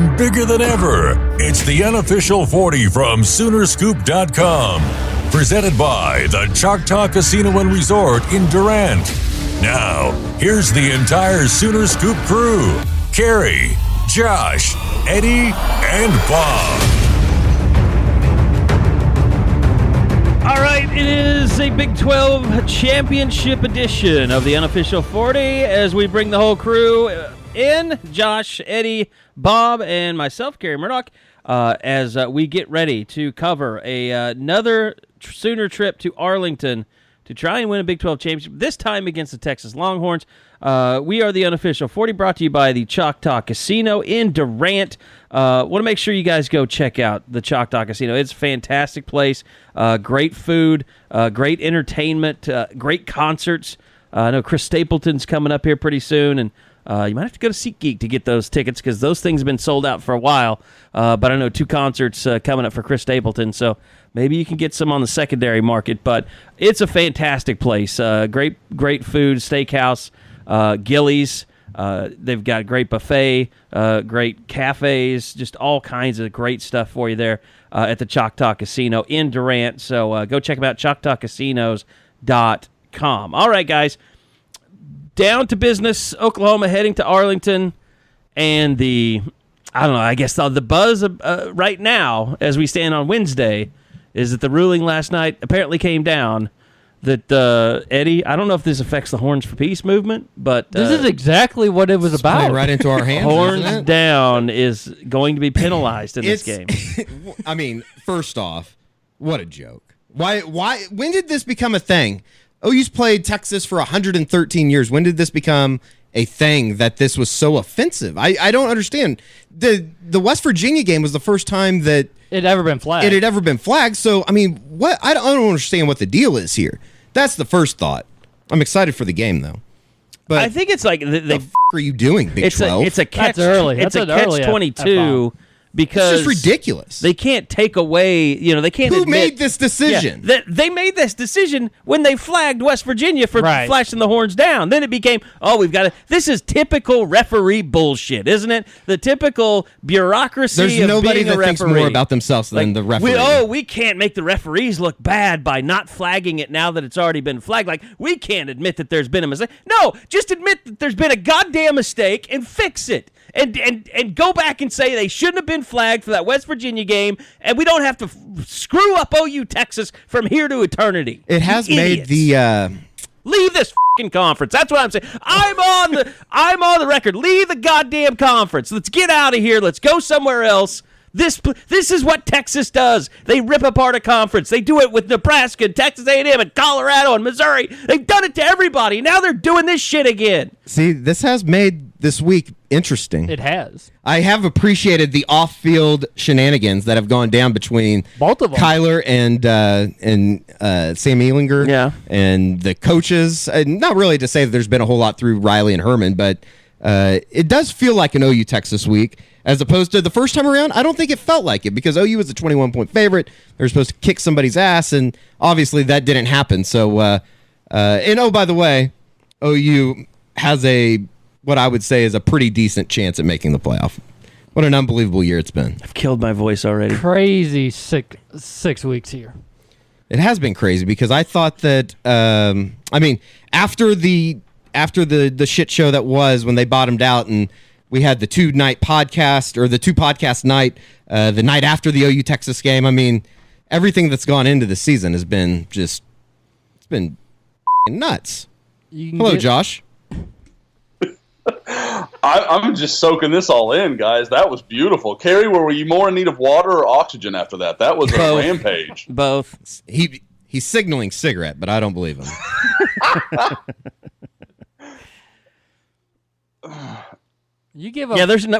and bigger than ever. It's the unofficial 40 from Soonerscoop.com. Presented by the Choctaw Casino and Resort in Durant. Now, here's the entire Sooner Scoop crew. Carey, Josh, Eddie, and Bob. All right, it is a Big 12 championship edition of the unofficial 40 as we bring the whole crew in. Josh, Eddie, Bob, and myself, Carey Murdoch, as we get ready to cover another Sooner trip to Arlington to try and win a Big 12 championship, this time against the Texas Longhorns. We are the unofficial 40, brought to you by the Choctaw Casino in Durant. Want to make sure you guys go check out the Choctaw Casino. It's a fantastic place. Great food, great entertainment, great concerts. I know Chris Stapleton's coming up here pretty soon, and you might have to go to SeatGeek to get those tickets because those things have been sold out for a while. But I know 2 concerts coming up for Chris Stapleton, so maybe you can get some on the secondary market. But it's a fantastic place. Great food, steakhouse, Gillies. They've got great buffet, great cafes, just all kinds of great stuff for you there at the Choctaw Casino in Durant. So go check them out, ChoctawCasinos.com. All right, guys. Down to business, Oklahoma heading to Arlington, and the buzz right now, as we stand on Wednesday, is that the ruling last night apparently came down that, Eddie, I don't know if this affects the Horns for Peace movement, but... this is exactly what it was about. Right into our hands, Horns down is going to be penalized in this game. I mean, first off, what a joke. Why? When did this become a thing? OU's played Texas for 113 years. When did this become a thing that this was so offensive? I don't understand. The West Virginia game was the first time that it had ever been flagged. So, I mean, what? I don't understand what the deal is here. That's the first thought. I'm excited for the game, though. But I think it's like... the f*** are you doing, Big 12? It's a catch. That's early. It's That's a an early catch-22 because... It's just ridiculous. They can't take away... they can't Who admit... made this decision? Yeah, they made this decision when they flagged West Virginia for flashing the horns down. Then it became, we've got to... This is typical referee bullshit, isn't it? The typical bureaucracy of being a referee. There's nobody that thinks more about themselves than the referee. We can't make the referees look bad by not flagging it now that it's already been flagged. Like, we can't admit that there's been a mistake. No, just admit that there's been a goddamn mistake and fix it. And go back and say they shouldn't have been flagged for that West Virginia game, and we don't have to screw up OU Texas from here to eternity. It has made the leave this fucking conference. That's what I'm saying. I'm on the record. Leave the goddamn conference. Let's get out of here. Let's go somewhere else. This is what Texas does. They rip apart a conference. They do it with Nebraska and Texas A&M and Colorado and Missouri. They've done it to everybody. Now they're doing this shit again. See, this has made this week interesting. It has. I have appreciated the off-field shenanigans that have gone down between both of them, Kyler and Sam Ehlinger, and the coaches. Not really to say that there's been a whole lot through Riley and Herman, but it does feel like an OU Texas week. As opposed to the first time around, I don't think it felt like it because OU was a 21-point favorite. They were supposed to kick somebody's ass, and obviously that didn't happen. So, by the way, OU has what I would say is a pretty decent chance at making the playoff. What an unbelievable year it's been. I've killed my voice already. Crazy 6 weeks here. It has been crazy because I thought that, after the shit show that was when they bottomed out and we had the 2-night podcast or the 2-podcast night, the night after the OU Texas game. I mean, everything that's gone into the season has been it's been nuts. Hello, Josh. I'm just soaking this all in, guys. That was beautiful. Carey, were you more in need of water or oxygen after that? That was a rampage. Both. He's signaling cigarette, but I don't believe him. You give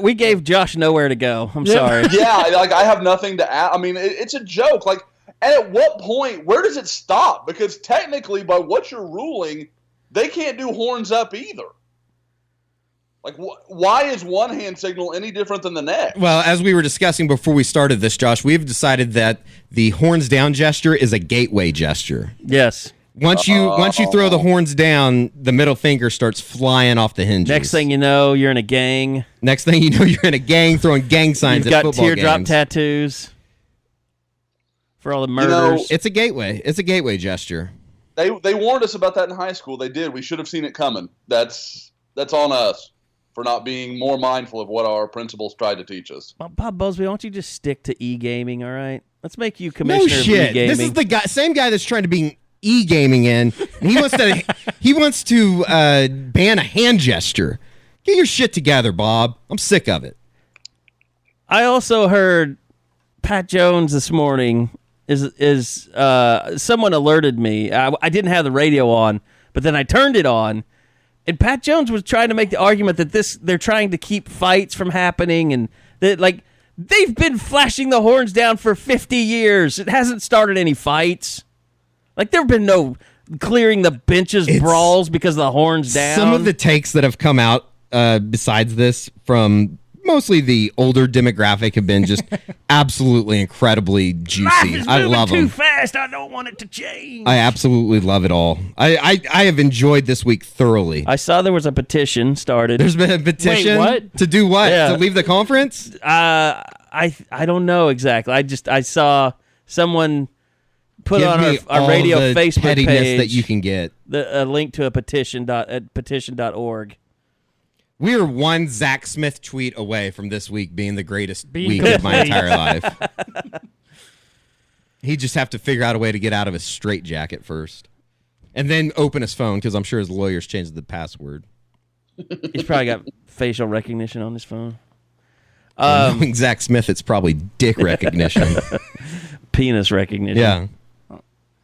we gave Josh nowhere to go. I'm sorry. Yeah, I have nothing to add. I mean, it's a joke. And at what point, where does it stop? Because technically, by what you're ruling, they can't do horns up either. Why is one hand signal any different than the next? Well, as we were discussing before we started this, Josh, we've decided that the horns down gesture is a gateway gesture. Yes. Once you throw the horns down, the middle finger starts flying off the hinges. Next thing you know, you're in a gang. Next thing you know, you're in a gang throwing gang signs at football games. You've got teardrop tattoos for all the murders. It's a gateway. It's a gateway gesture. They warned us about that in high school. They did. We should have seen it coming. That's on us for not being more mindful of what our principals tried to teach us. Well, Bob Busby, why don't you just stick to e-gaming, all right? Let's make you commissioner of e-gaming. No shit. This is the same guy that's trying to be e-gaming in. And he wants to ban a hand gesture. Get your shit together, Bob. I'm sick of it. I also heard Pat Jones this morning is someone alerted me. I didn't have the radio on, but then I turned it on. And Pat Jones was trying to make the argument that they're trying to keep fights from happening, and that they've been flashing the horns down for 50 years. It hasn't started any fights. There have been no clearing the benches brawls because of the horns down. Some of the takes that have come out besides this from mostly the older demographic have been just absolutely incredibly juicy. Life is I love moving them. too fast. I don't want it to change. I absolutely love it all. I have enjoyed this week thoroughly. I saw there was a petition started. There's been a petition. Wait, what? To do what? Yeah. To leave the conference? I don't know exactly. I saw someone put Give on me our all radio the Facebook pettiness page that you can get. a link to a petition at petition.org. We are one Zach Smith tweet away from this week being the greatest week of my entire life. He'd just have to figure out a way to get out of his straitjacket first. And then open his phone, because I'm sure his lawyers changed the password. He's probably got facial recognition on his phone. Knowing Zach Smith, it's probably dick recognition. Penis recognition. Yeah.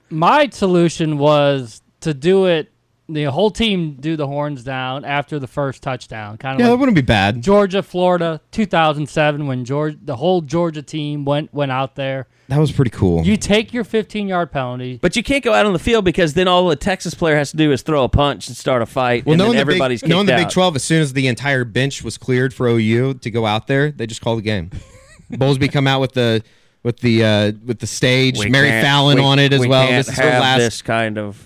My solution was to do it, the whole team do the horns down after the first touchdown. Kind of That wouldn't be bad. Georgia, Florida, 2007, when the whole Georgia team went out there. That was pretty cool. You take your 15-yard penalty. But you can't go out on the field because then all the Texas player has to do is throw a punch and start a fight, and then everybody's kicked out. In the Big 12, as soon as the entire bench was cleared for OU to go out there, they just called the game. Bowlesby come out with the stage, Mary Fallon on it as well. This is her last.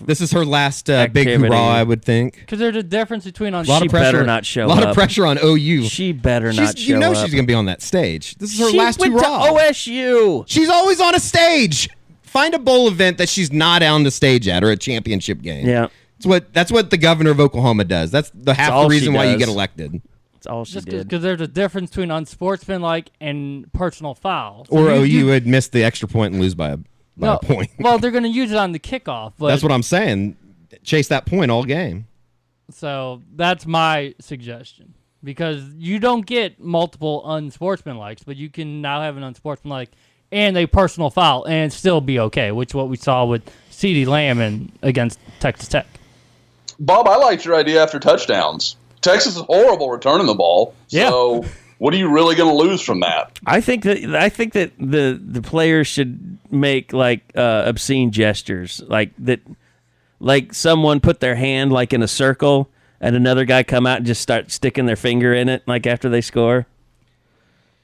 This is her last big hurrah, I would think. Because there's a difference between she better not show up. A lot of pressure on OU. She better not show up. You know she's going to be on that stage. This is her last hurrah. She went to OSU. She's always on a stage. Find a bowl event that she's not on the stage at, or a championship game. Yeah, that's what the governor of Oklahoma does. That's half the reason why you get elected. All she did. Because there's a difference between unsportsmanlike and personal foul. So or OU would miss the extra point and lose by a point. Well, they're going to use it on the kickoff. But that's what I'm saying. Chase that point all game. So that's my suggestion. Because you don't get multiple unsportsmanlikes, but you can now have an unsportsmanlike and a personal foul and still be okay, which is what we saw with CeeDee Lamb against Texas Tech. Bob, I liked your idea after touchdowns. Texas is horrible returning the ball. So what are you really going to lose from that? I think that the players should make obscene gestures, like someone put their hand in a circle and another guy come out and just start sticking their finger in it after they score.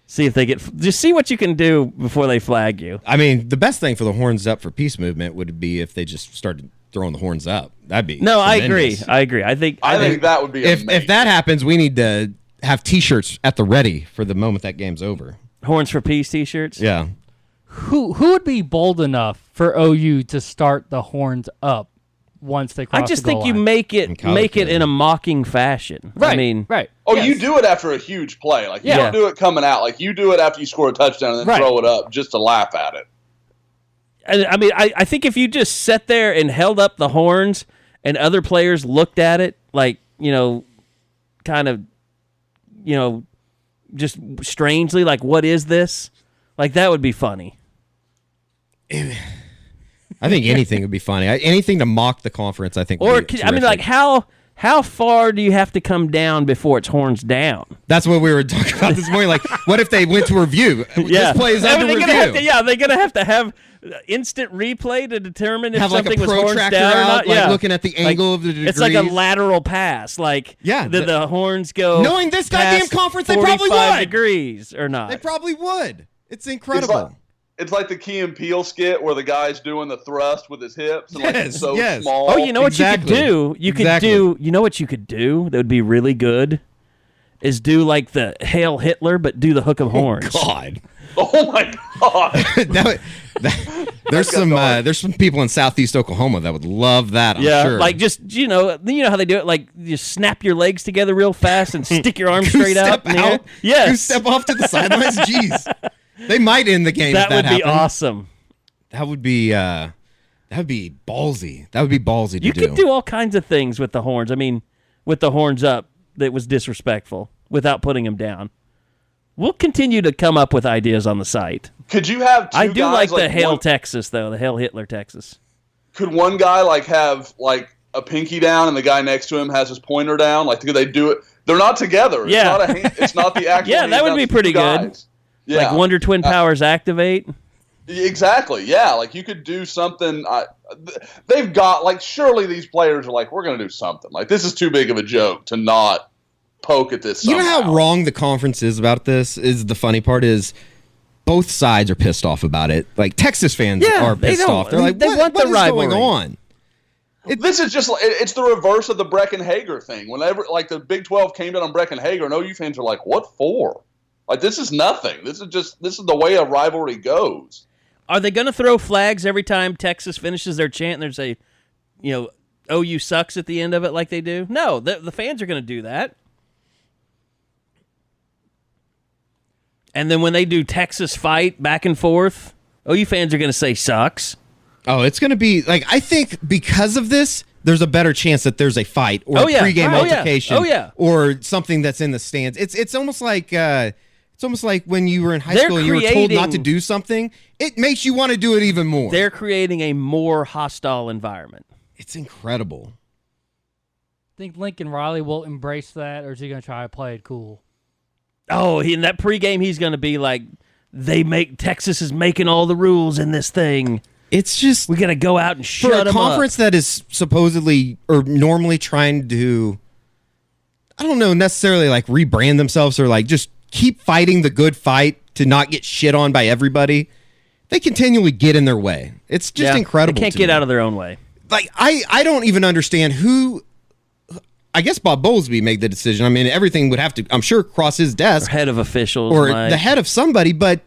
See if they see what you can do before they flag you. I mean, the best thing for the Horns Up for Peace movement would be if they just started throwing the horns up. That'd be tremendous. I agree. I think that would be amazing. If that happens, we need to have T-shirts at the ready for the moment that game's over. Horns for Peace T-shirts. Yeah. Who would be bold enough for OU to start the horns up once they cross I just the goal think you line? make it in a mocking fashion. Right. I mean, right. Oh, yes. You do it after a huge play. You don't do it coming out. You do it after you score a touchdown and then throw it up just to laugh at it. I mean, I think if you just sat there and held up the horns and other players looked at it just strangely, what is this? That would be funny. I think anything would be funny. Anything to mock the conference, I think. Or how far do you have to come down before it's horns down? That's what we were talking about this morning. What if they went to review? This play is under review. They're going to have instant replay to determine if something was horns down or not. Looking at the angle of the degrees. It's like a lateral pass. The horns go. Knowing this goddamn conference, they probably would. Degrees or not. They probably would. It's incredible. It's like the Key and Peele skit where the guy's doing the thrust with his hips and it's so small. Oh, you know what you could do? You could do. You know what you could do? That would be really good. Is do like the Hail Hitler, but do the hook of horns. Oh, God. Oh my God. There's some people in Southeast Oklahoma that would love that. I'm sure. Like just you know how they do it. Like you snap your legs together real fast and stick your arms straight out. Yes. You step off to the sidelines. Jeez. They might end the game. That would be happened. Awesome. That would be ballsy. That would be ballsy to do. You could do all kinds of things with the horns. I mean, with the horns up, that was disrespectful without putting them down. We'll continue to come up with ideas on the site. Could you have two I do guys like the Hail Texas, though. The Hail Hitler Texas. Could one guy have a pinky down and the guy next to him has his pointer down? Like, could they do it? They're not together. Yeah. It's not the actual. Yeah, that would be pretty good. Yeah. Like Wonder Twin Powers activate. Exactly. Yeah. Like you could do something. They've got surely these players are we're going to do something. Like this is too big of a joke to not poke at this. Somehow. You know how wrong the conference is about this? Is the funny part is both sides are pissed off about it. Like Texas fans are pissed off. They're like, they want the rivalry going on? This is just it's the reverse of the Brecken Hager thing. Whenever the Big 12 came down on Brecken Hager, and OU fans are like, what for? Like this is nothing. This is the way a rivalry goes. Are they going to throw flags every time Texas finishes their chant and they say, OU sucks at the end of it like they do? No, the fans are going to do that. And then when they do Texas fight back and forth, OU fans are going to say sucks. Oh, it's going to be I think because of this, there's a better chance that there's a fight or a pregame altercation or something that's in the stands. It's almost like when you were in high school and you were told not to do something. It makes you want to do it even more. They're creating a more hostile environment. It's incredible. Think Lincoln Riley will embrace that, or is he going to try to play it cool? Oh, in that pregame, he's going to be like, Texas is making all the rules in this thing. It's just we got to go out and shut them up. For a conference that is supposedly or normally trying to, I don't know, necessarily rebrand themselves or just keep fighting the good fight to not get shit on by everybody, they continually get in their way. It's just incredible. They can't get out of their own way. I don't even understand who. I guess Bob Bowlesby made the decision. I mean, everything would have to, I'm sure, cross his desk. Or head of officials. Or the head of somebody, but...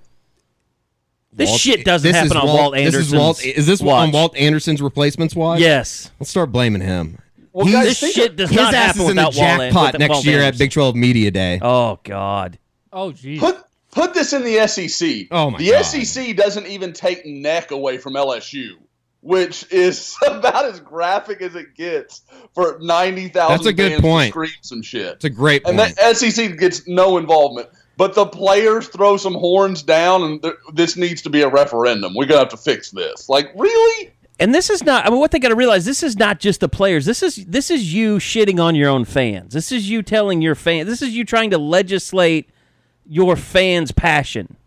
This shit doesn't happen on Walt Anderson's Is this watch. on Walt Anderson's replacements watch? Yes. Let's start blaming him. Well, this shit does not happen without Walt Anderson. His ass is in the jackpot next year at Big 12 Media Day. Oh, God. Oh, geez. Put this in the SEC. Oh, my God. The SEC doesn't even take neck away from LSU, which is about as graphic as it gets for 90,000 That's a good fans point. to scream some shit. It's a great point. And the SEC gets no involvement. But the players throw some horns down, and this needs to be a referendum. We're going to have to fix this. Really? And this is not, what they got to realize, this is not just the players. This is you shitting on your own fans. This is you telling your fans, this is you trying to legislate your fans' passion.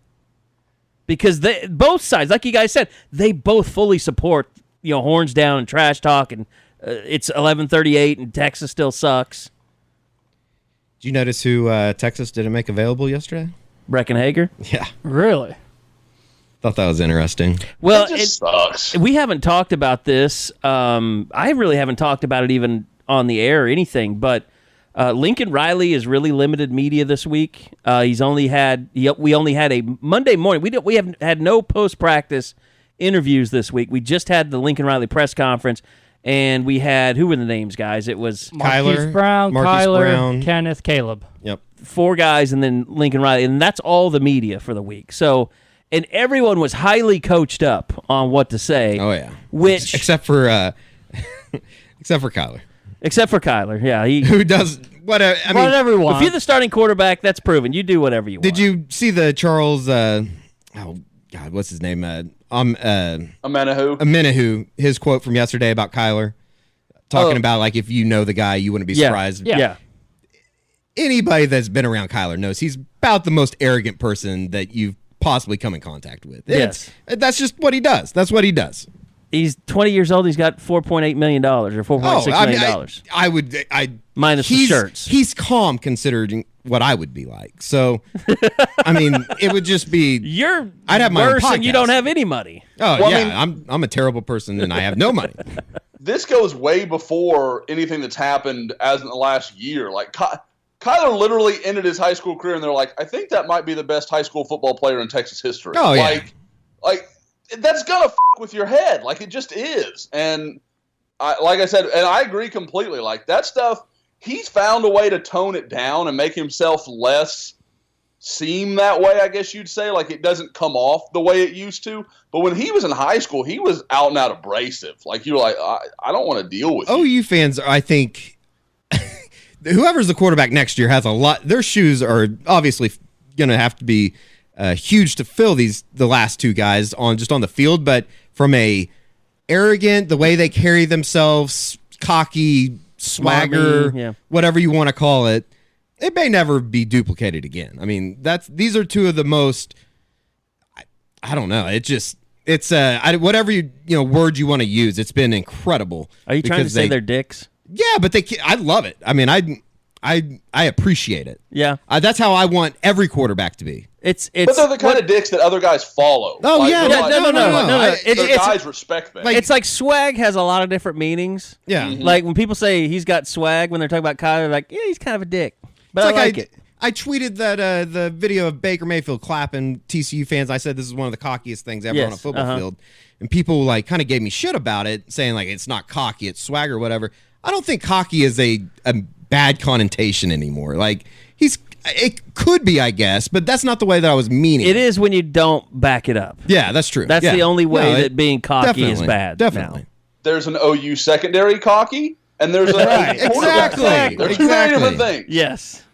Because both sides, like you guys said, they both fully support, horns down and trash talk, and it's 11:38 and Texas still sucks. Did you notice who Texas didn't make available yesterday? Brecken Hager? Yeah. Really? Thought that was interesting. Well, it sucks. We haven't talked about this. I really haven't talked about it even on the air or anything, but Lincoln Riley is really limited media this week. We only had a Monday morning. We have had no post-practice interviews this week. We just had the Lincoln Riley press conference, and we had, who were the names, guys? It was Marquise Brown, Kenneth, Caleb. Yep. 4 guys, and then Lincoln Riley, and that's all the media for the week. So, and everyone was highly coached up on what to say. Oh yeah. Except for Kyler. Except for Kyler, yeah. Who does whatever? I mean, whatever you want. If you're the starting quarterback, that's proven. You do whatever you want. Did you see the Charles? Oh God, what's his name? Amenahu. His quote from yesterday about Kyler, talking about if you know the guy, you wouldn't be surprised. Yeah. Anybody that's been around Kyler knows he's about the most arrogant person that you've possibly come in contact with. Yes. That's just what he does. That's what he does. He's 20 years old. He's got $4.8 million or $4.6 million. I would. Minus the shirts. He's calm considering what I would be like. So, I mean, it would just be. I'd have my own worse, podcast. and you don't have any money. Oh well, yeah, I'm a terrible person, and I have no money. This goes way before anything that's happened as in the last year. Like Kyler literally ended his high school career, and they're like, I think that might be the best high school football player in Texas history. Oh, yeah. Like that's gonna with your head. Like it just is. And like I said, and I agree completely. Like that stuff, he's found a way to tone it down and make himself less seem that way, I guess you'd say. Like it doesn't come off the way it used to. But when he was in high school, he was out and out abrasive. Like you were like, I don't want to deal with you. OU fans, I think, whoever's the quarterback next year has a lot. Their shoes are obviously going to have to be huge to fill the last two guys on the field. But from a arrogant, the way they carry themselves, cocky, swagger, whatever you want to call it, it may never be duplicated again. I mean, these are two of the most. I don't know. It's whatever word you want to use. It's been incredible. Are you trying to say they're dicks? Yeah, but I love it. I mean, I appreciate it. Yeah, that's how I want every quarterback to be. But they're the kind of dicks that other guys follow. Oh like, yeah, no. Guys respect them. It's like swag has a lot of different meanings. Yeah, like when people say he's got swag when they're talking about Kyler, like he's kind of a dick. But I like it. I tweeted that the video of Baker Mayfield clapping TCU fans. I said this is one of the cockiest things ever on a football field, and people like kind of gave me shit about it, saying like it's not cocky, it's swag or whatever. I don't think cocky is a bad connotation anymore. Like it could be, I guess, but that's not the way that I was meaning. It is when you don't back it up. Yeah, that's true. That's the only way that being cocky is bad. Definitely. Now. There's an OU secondary cocky, and there's a exactly. There's two very different things. Yes.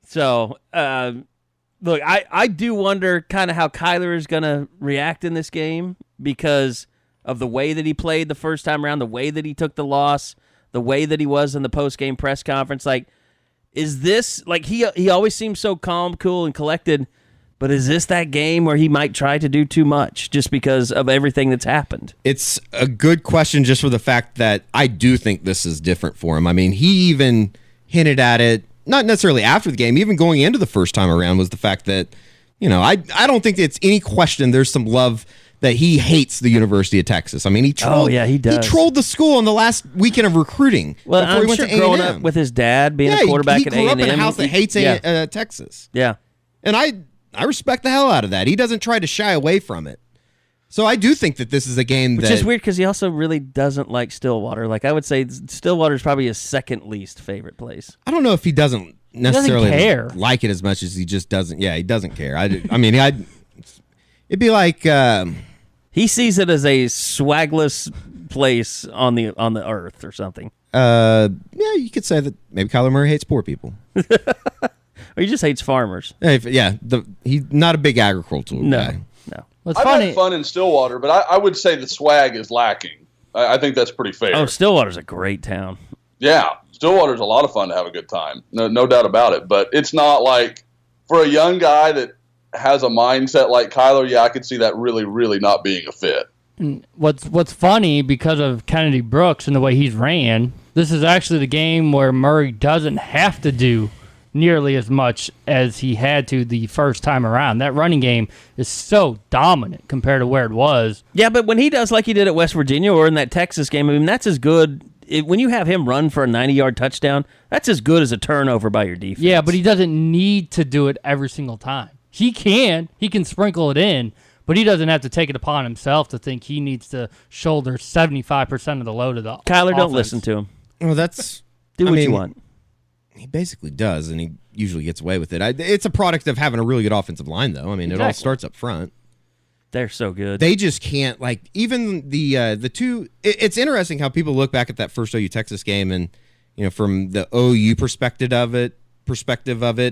So, look, I do wonder kind of how Kyler is going to react in this game because of the way that he played the first time around, the way that he took the loss, the way that he was in the post-game press conference. Like, is this, like, he always seems so calm, cool, and collected, but is this that game where he might try to do too much just because of everything that's happened? It's a good question just for the fact that I do think this is different for him. I mean, he even hinted at it, not necessarily after the game, even going into the first time around, was the fact that, I don't think it's any question there's some love that he hates the University of Texas. I mean, he trolled. Oh, yeah, he does. He trolled the school on the last weekend of recruiting. Well, before he went to growing A&M. up with his dad being a quarterback at A&M. He grew up in a house that hates Texas. Yeah. And I respect the hell out of that. He doesn't try to shy away from it. So I do think that this is a game Which is weird because he also really doesn't like Stillwater. Like, I would say Stillwater is probably his second least favorite place. I don't know if he doesn't necessarily like it as much as he just doesn't. Yeah, he doesn't care. It'd be like he sees it as a swagless place on the earth or something. Yeah, you could say that maybe Kyler Murray hates poor people. Or he just hates farmers. He's not a big agricultural guy. No. What's I've funny? had fun in Stillwater, but I would say the swag is lacking. I think that's pretty fair. Oh, Stillwater's a great town. Yeah, Stillwater's a lot of fun to have a good time. No doubt about it. But it's not like, for a young guy that has a mindset like Kyler, I could see that really, really not being a fit. What's funny, because of Kennedy Brooks and the way he's ran, this is actually the game where Murray doesn't have to do nearly as much as he had to the first time around. That running game is so dominant compared to where it was. Yeah, but when he does like he did at West Virginia or in that Texas game, I mean, that's as good. When you have him run for a 90-yard touchdown, that's as good as a turnover by your defense. Yeah, but he doesn't need to do it every single time. He can sprinkle it in, but he doesn't have to take it upon himself to think he needs to shoulder 75% of the load of the Kyler, offense. don't listen to him. Well, that's do what you want. He basically does, and he usually gets away with it. It's a product of having a really good offensive line, though. I mean, It all starts up front. They're so good. They just can't, like, even the two. It's interesting how people look back at that first OU Texas game, and from the OU perspective of it,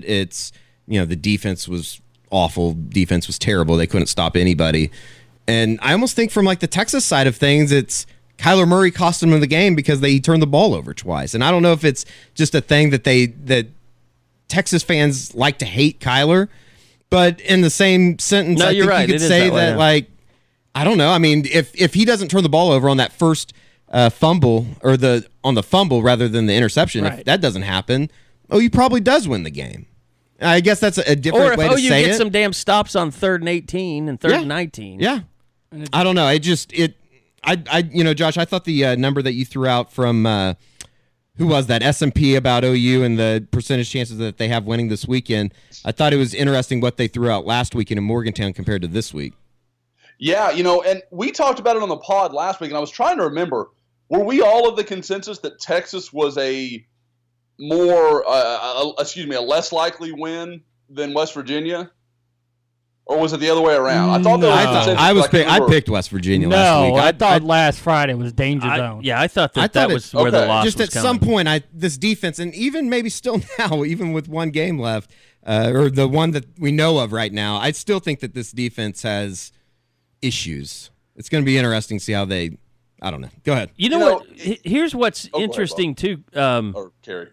it's the defense was awful. Defense was terrible. They couldn't stop anybody, and I almost think from like the Texas side of things, it's Kyler Murray cost him the game because he turned the ball over twice. And I don't know if it's just a thing that Texas fans like to hate Kyler, but in the same sentence, I think you could say that, like, I don't know. I mean, if he doesn't turn the ball over on that first fumble or on the fumble rather than the interception, if that doesn't happen, OU probably does win the game. I guess that's a different way to say it. Or if OU gets some damn stops on 3rd and 18 and 3rd and 19. Yeah. I don't know. Josh, I thought the number that you threw out from who was that, S&P about OU and the percentage chances that they have winning this weekend, I thought it was interesting what they threw out last weekend in Morgantown compared to this week. Yeah, and we talked about it on the pod last week, and I was trying to remember, were we all of the consensus that Texas was a less likely win than West Virginia? Or was it the other way around? I thought I picked West Virginia last week. I thought last Friday was danger zone. Yeah, I thought that was where the loss just was at coming. some point, this defense, and even maybe still now, even with one game left, or the one that we know of right now, I still think that this defense has issues. It's going to be interesting to see how they. I don't know. Go ahead. You know what? Here's what's interesting too. Or Carey.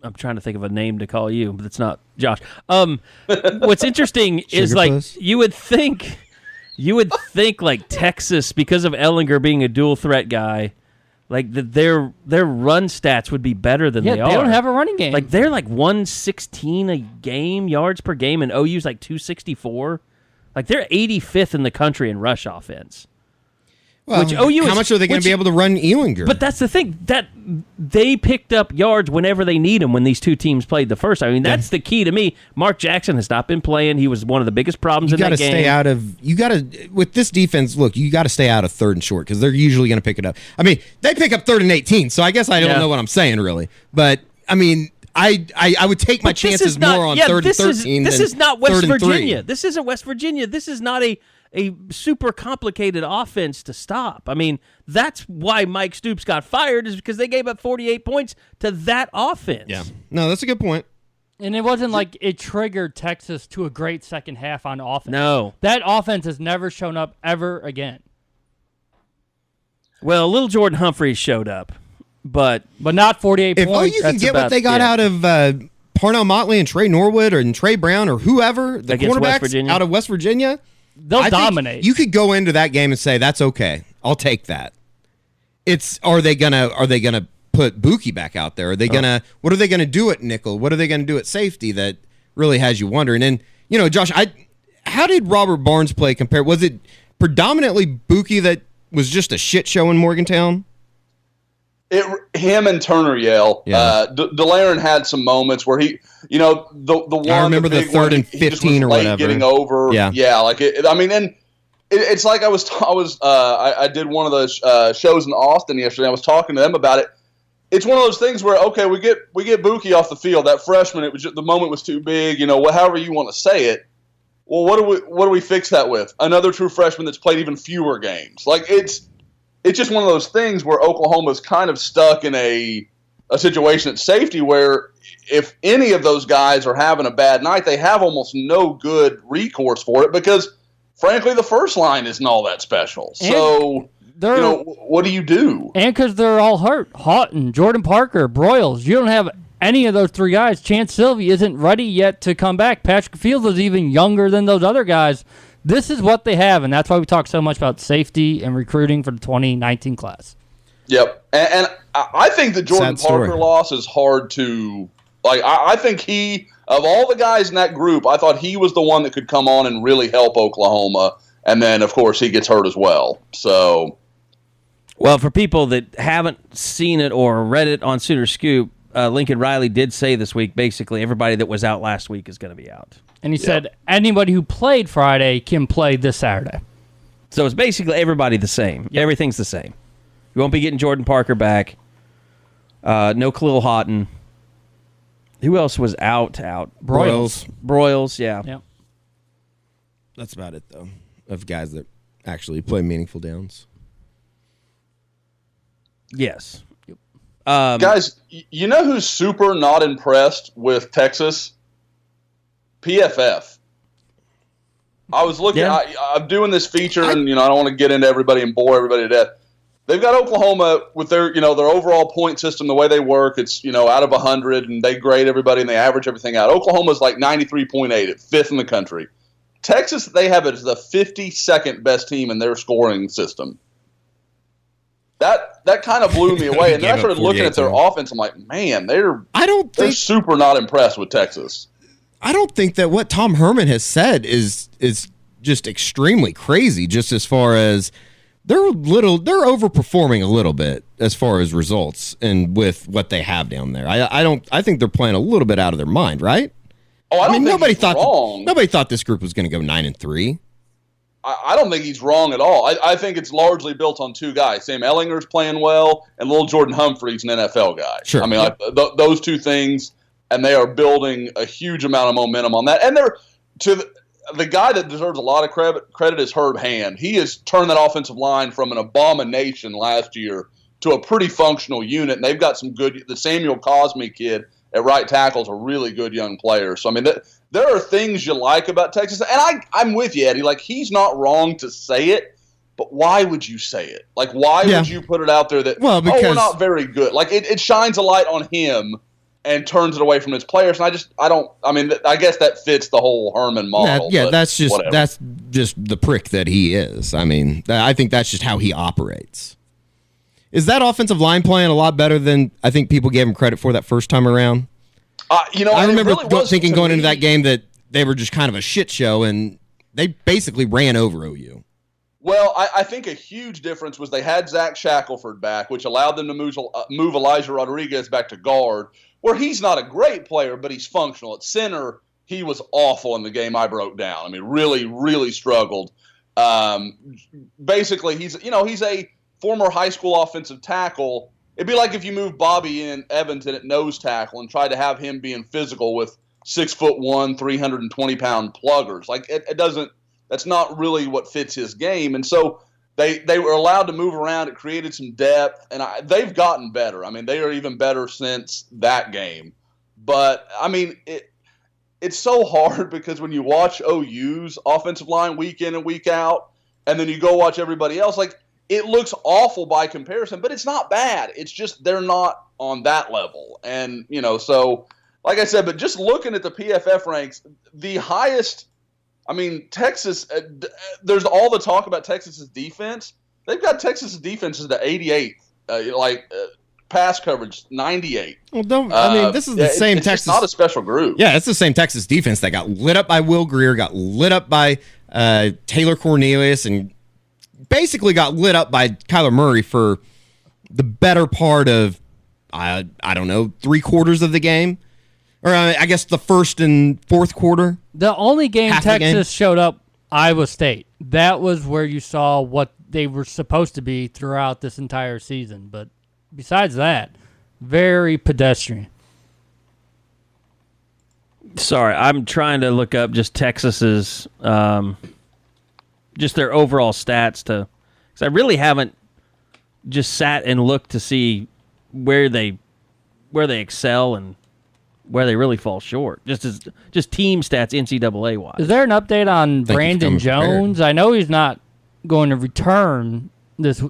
I'm trying to think of a name to call you, but it's not Josh. What's interesting is you would think like Texas, because of Ehlinger being a dual threat guy, like their run stats would be better than they are. They don't have a running game. Like they're like 116 a game, yards per game, and OU's like 264. Like they're 85th in the country in rush offense. Well, how much are they going to be able to run Ehlinger? But that's the thing, that they picked up yards whenever they need them when these two teams played the first. I mean, that's the key to me. Mark Jackson has not been playing. He was one of the biggest problems in that game. With this defense, look, you got to stay out of 3rd and short because they're usually going to pick it up. I mean, they pick up 3rd and 18, so I guess I don't know what I'm saying really. But, I mean, I would take my chances more on 3rd and 13 This is not West 3rd and 3. Virginia. This isn't West Virginia. This is not a super complicated offense to stop. I mean, that's why Mike Stoops got fired, is because they gave up 48 points to that offense. Yeah. No, that's a good point. And it wasn't like it triggered Texas to a great second half on offense. No. That offense has never shown up ever again. Well, little Jordan Humphreys showed up, but not 48 points. If you can get what they got out of Parnell Motley and Trey Norwood and Trey Brown or whoever, the cornerbacks out of West Virginia, they'll dominate. You could go into that game and say, that's okay. I'll take that. Are they gonna put Buki back out there? What are they gonna do at nickel? What are they gonna do at safety that really has you wondering? And Josh, how did Robert Barnes play compare? Was it predominantly Buki that was just a shit show in Morgantown? Him and Turner Yell. Yeah. DeLaren had some moments where he, the one. I remember the 3rd and 15 or whatever. Getting over. Yeah. And it's like I did one of those shows in Austin yesterday. I was talking to them about it. It's one of those things where, okay, we get Buki off the field. That freshman, it was just, the moment was too big. However you want to say it. Well, what do we fix that with? Another true freshman that's played even fewer games. Like it's just one of those things where Oklahoma's kind of stuck in a situation at safety where if any of those guys are having a bad night, they have almost no good recourse for it because, frankly, the first line isn't all that special. So, what do you do? And because they're all hurt. Houghton, Jordan Parker, Broyles. You don't have any of those three guys. Chance Sylvie isn't ready yet to come back. Patrick Fields is even younger than those other guys. This is what they have, and that's why we talk so much about safety and recruiting for the 2019 class. Yep, and I think the Jordan Parker loss is hard to – I think of all the guys in that group, I thought he was the one that could come on and really help Oklahoma, and then, of course, he gets hurt as well. So, well, for people that haven't seen it or read it on Sooner Scoop, Lincoln Riley did say this week basically everybody that was out last week is going to be out. And he said anybody who played Friday can play this Saturday. So it's basically everybody the same. Yep. Everything's the same. You won't be getting Jordan Parker back. No Khalil Houghton. Who else was out? Broyles, yeah. Yep. That's about it, though, of guys that actually play meaningful downs. Yes. Yep. Guys, you know who's super not impressed with Texas? PFF. I was looking. Yeah. I'm doing this feature, and I don't want to get into everybody and bore everybody to death. They've got Oklahoma with their their overall point system, the way they work. It's out of 100, and they grade everybody and they average everything out. Oklahoma's like 93.8 at 5th in the country. Texas, they have it as the 52nd best team in their scoring system. That kind of blew me away. And then I started looking at their offense. I'm like, man, they're super not impressed with Texas. I don't think that what Tom Herman has said is just extremely crazy, just as far as they're overperforming a little bit as far as results and with what they have down there. I think they're playing a little bit out of their mind, right? Oh, I mean, nobody thought this group was going to go 9-3. I don't think he's wrong at all. I think it's largely built on two guys. Sam Ehlinger's playing well, and little Jordan Humphrey's an NFL guy. Sure. I mean, those two things, and they are building a huge amount of momentum on that. And they're the guy that deserves a lot of credit is Herb Hand. He has turned that offensive line from an abomination last year to a pretty functional unit, and they've got some good. The Samuel Cosme kid at right tackle is a really good young player. So I mean, there are things you like about Texas, and I'm with you, Eddie. Like, he's not wrong to say it, but why would you say it? Like, why would you put it out there that because we're not very good? Like, it shines a light on him and turns it away from his players. And I guess that fits the whole Herman model. Yeah, that's just the prick that he is. I mean, I think that's just how he operates. Is that offensive line playing a lot better than I think people gave him credit for that first time around? I remember thinking going into that game that they were just kind of a shit show, and they basically ran over OU. Well, I think a huge difference was they had Zach Shackelford back, which allowed them to move Elijah Rodriguez back to guard, where he's not a great player, but he's functional. At center, he was awful in the game I broke down. I mean, really, really struggled. Basically, he's a former high school offensive tackle. It'd be like if you moved Bobby Evans in at nose tackle and tried to have him being physical with 6'1", 320-pound pluggers. Like, it doesn't. That's not really what fits his game. And so they were allowed to move around. It created some depth, and they've gotten better. I mean, they are even better since that game. But I mean, it's so hard because when you watch OU's offensive line week in and week out, and then you go watch everybody else, like, it looks awful by comparison, but it's not bad. It's just they're not on that level. And, so like I said, but just looking at the PFF ranks, the highest, I mean, Texas, there's all the talk about Texas's defense. They've got Texas's defense as the 88th, pass coverage, 98. Well, this is the same it's Texas. It's not a special group. Yeah, it's the same Texas defense that got lit up by Will Grier, got lit up by Taylor Cornelius, and basically got lit up by Kyler Murray for the better part of, I don't know, 3/4 of the game. Or I guess the first and fourth quarter. The only game Texas showed up, Iowa State. That was where you saw what they were supposed to be throughout this entire season. But besides that, very pedestrian. Sorry, I'm trying to look up just Texas's just their overall stats because I really haven't just sat and looked to see where they excel and where they really fall short. Just team stats NCAA wise. Is there an update on Brandon Jones? I know he's not going to return this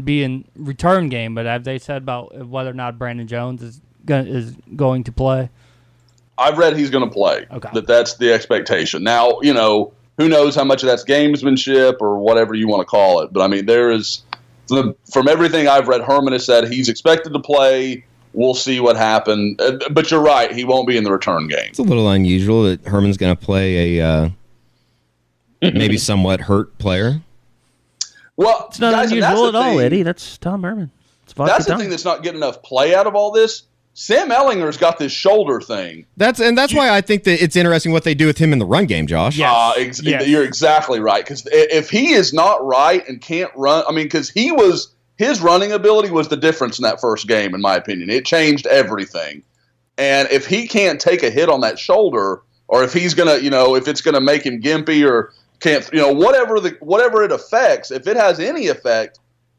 being return game, but have they said about whether or not Brandon Jones is going to play? I've read he's going to play. Okay. That's the expectation. Now, who knows how much of that's gamesmanship or whatever you want to call it. But, I mean, from everything I've read, Herman has said he's expected to play. We'll see what happens. But you're right. He won't be in the return game. It's a little unusual that Herman's going to play a maybe somewhat hurt player. Well, it's not unusual at all, Eddie. That's Tom Herman. That's the thing that's not getting enough play out of all this. Sam Ehlinger's got this shoulder thing. That's why I think that it's interesting what they do with him in the run game, Josh. Yes. You're exactly right. Because if he is not right and can't run, I mean, because his running ability was the difference in that first game, in my opinion. It changed everything. And if he can't take a hit on that shoulder, or if he's gonna, if it's gonna make him gimpy or can't, whatever it affects, if it has any effect,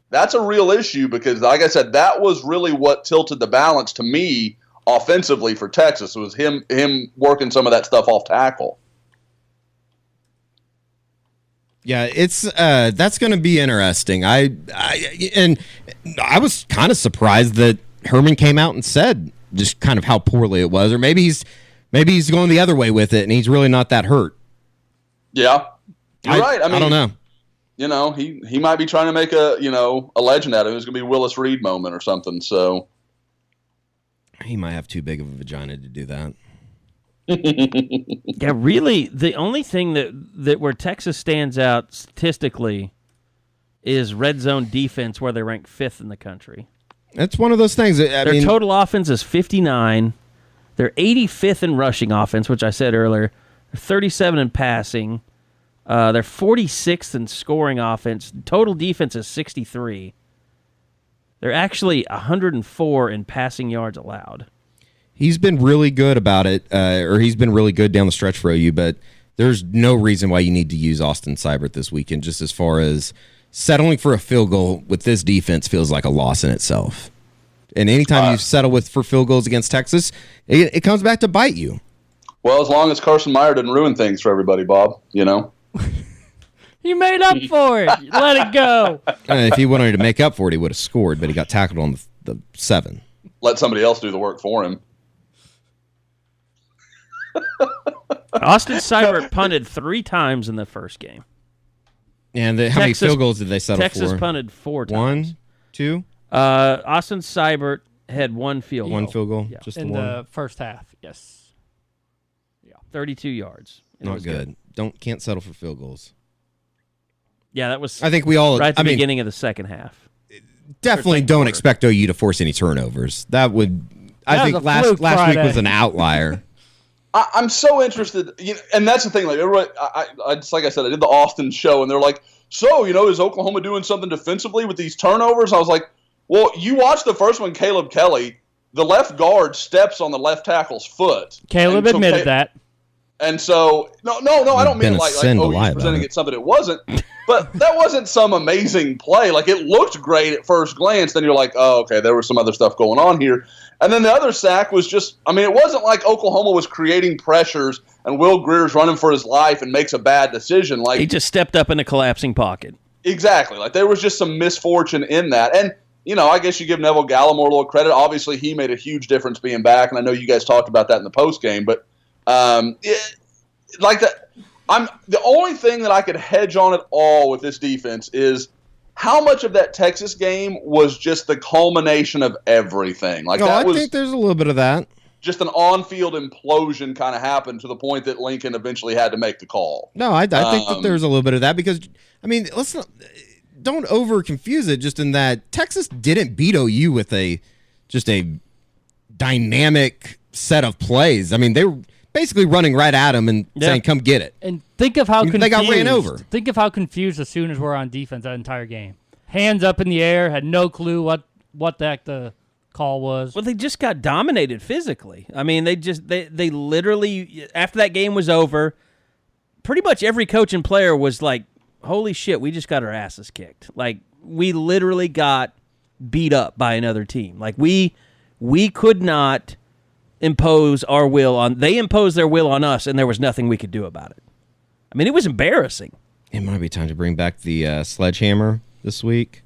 that's a real issue because, like I said, that was really what tilted the balance to me offensively for Texas. Was him working some of that stuff off tackle. Yeah, it's that's going to be interesting. I was kind of surprised that Herman came out and said just kind of how poorly it was, or maybe he's going the other way with it, and he's really not that hurt. Yeah, you're right. I mean, I don't know. You know, he might be trying to make a legend out of it. It's going to be a Willis Reed moment or something. So he might have too big of a vagina to do that. Yeah, really, the only thing that where Texas stands out statistically is red zone defense, where they rank 5th in the country. It's one of those things. Their total offense is 59. They're 85th in rushing offense, which I said earlier. They're 37 in passing. They're 46th in scoring offense. Total defense is 63. They're actually 104 in passing yards allowed. He's been really good about it, or he's been really good down the stretch for OU, but there's no reason why you need to use Austin Seibert this weekend, just as far as settling for a field goal with this defense feels like a loss in itself. And anytime you settle for field goals against Texas, it comes back to bite you. Well, as long as Carson Meyer didn't ruin things for everybody, Bob, you made up for it. Let it go. If he wanted to make up for it, he would have scored, but he got tackled on the 7. Let somebody else do the work for him. Austin Seibert punted 3 times in the first game. And how many field goals did they settle for? Texas punted 4 times. 1, 2? Austin Seibert had 1 field goal. 1 field goal? Yeah. Just in the one? the first half, yes. Yeah. 32 yards. Not good. Can't settle for field goals. Yeah, that was I think we all, right at the beginning of the second half. Definitely don't expect OU to force any turnovers. I think last week was an outlier. I'm so interested, and that's the thing. Like everybody, like I said, I did the Austin show, and they're like, "So, is Oklahoma doing something defensively with these turnovers?" I was like, "Well, you watch the first one, Caleb Kelly. The left guard steps on the left tackle's foot." Caleb admitted that. And so, no, I don't mean like OU's presenting it something it wasn't, but that wasn't some amazing play. Like it looked great at first glance. Then you're like, "Oh, okay, there was some other stuff going on here." And then the other sack was just, it wasn't like Oklahoma was creating pressures and Will Greer's running for his life and makes a bad decision. Like he just stepped up in a collapsing pocket. Exactly. Like there was just some misfortune in that. And, I guess you give Neville Gallimore a little credit. Obviously, he made a huge difference being back. And I know you guys talked about that in the post game. But the only thing that I could hedge on at all with this defense is how much of that Texas game was just the culmination of everything? I think there's a little bit of that. Just an on-field implosion kind of happened to the point that Lincoln eventually had to make the call. No, I think that there's a little bit of that because, don't over-confuse it just in that Texas didn't beat OU with a dynamic set of plays. They were basically running right at him and saying, "Come get it." And think of how confused they got ran over. Think of how confused the Sooners were on defense that entire game. Hands up in the air, had no clue what the heck the call was. Well, they just got dominated physically. They literally, after that game was over, pretty much every coach and player was like, "Holy shit, we just got our asses kicked." Like we literally got beat up by another team. Like we could not impose our will on. They imposed their will on us, and there was nothing we could do about it. It was embarrassing. It might be time to bring back the sledgehammer this week,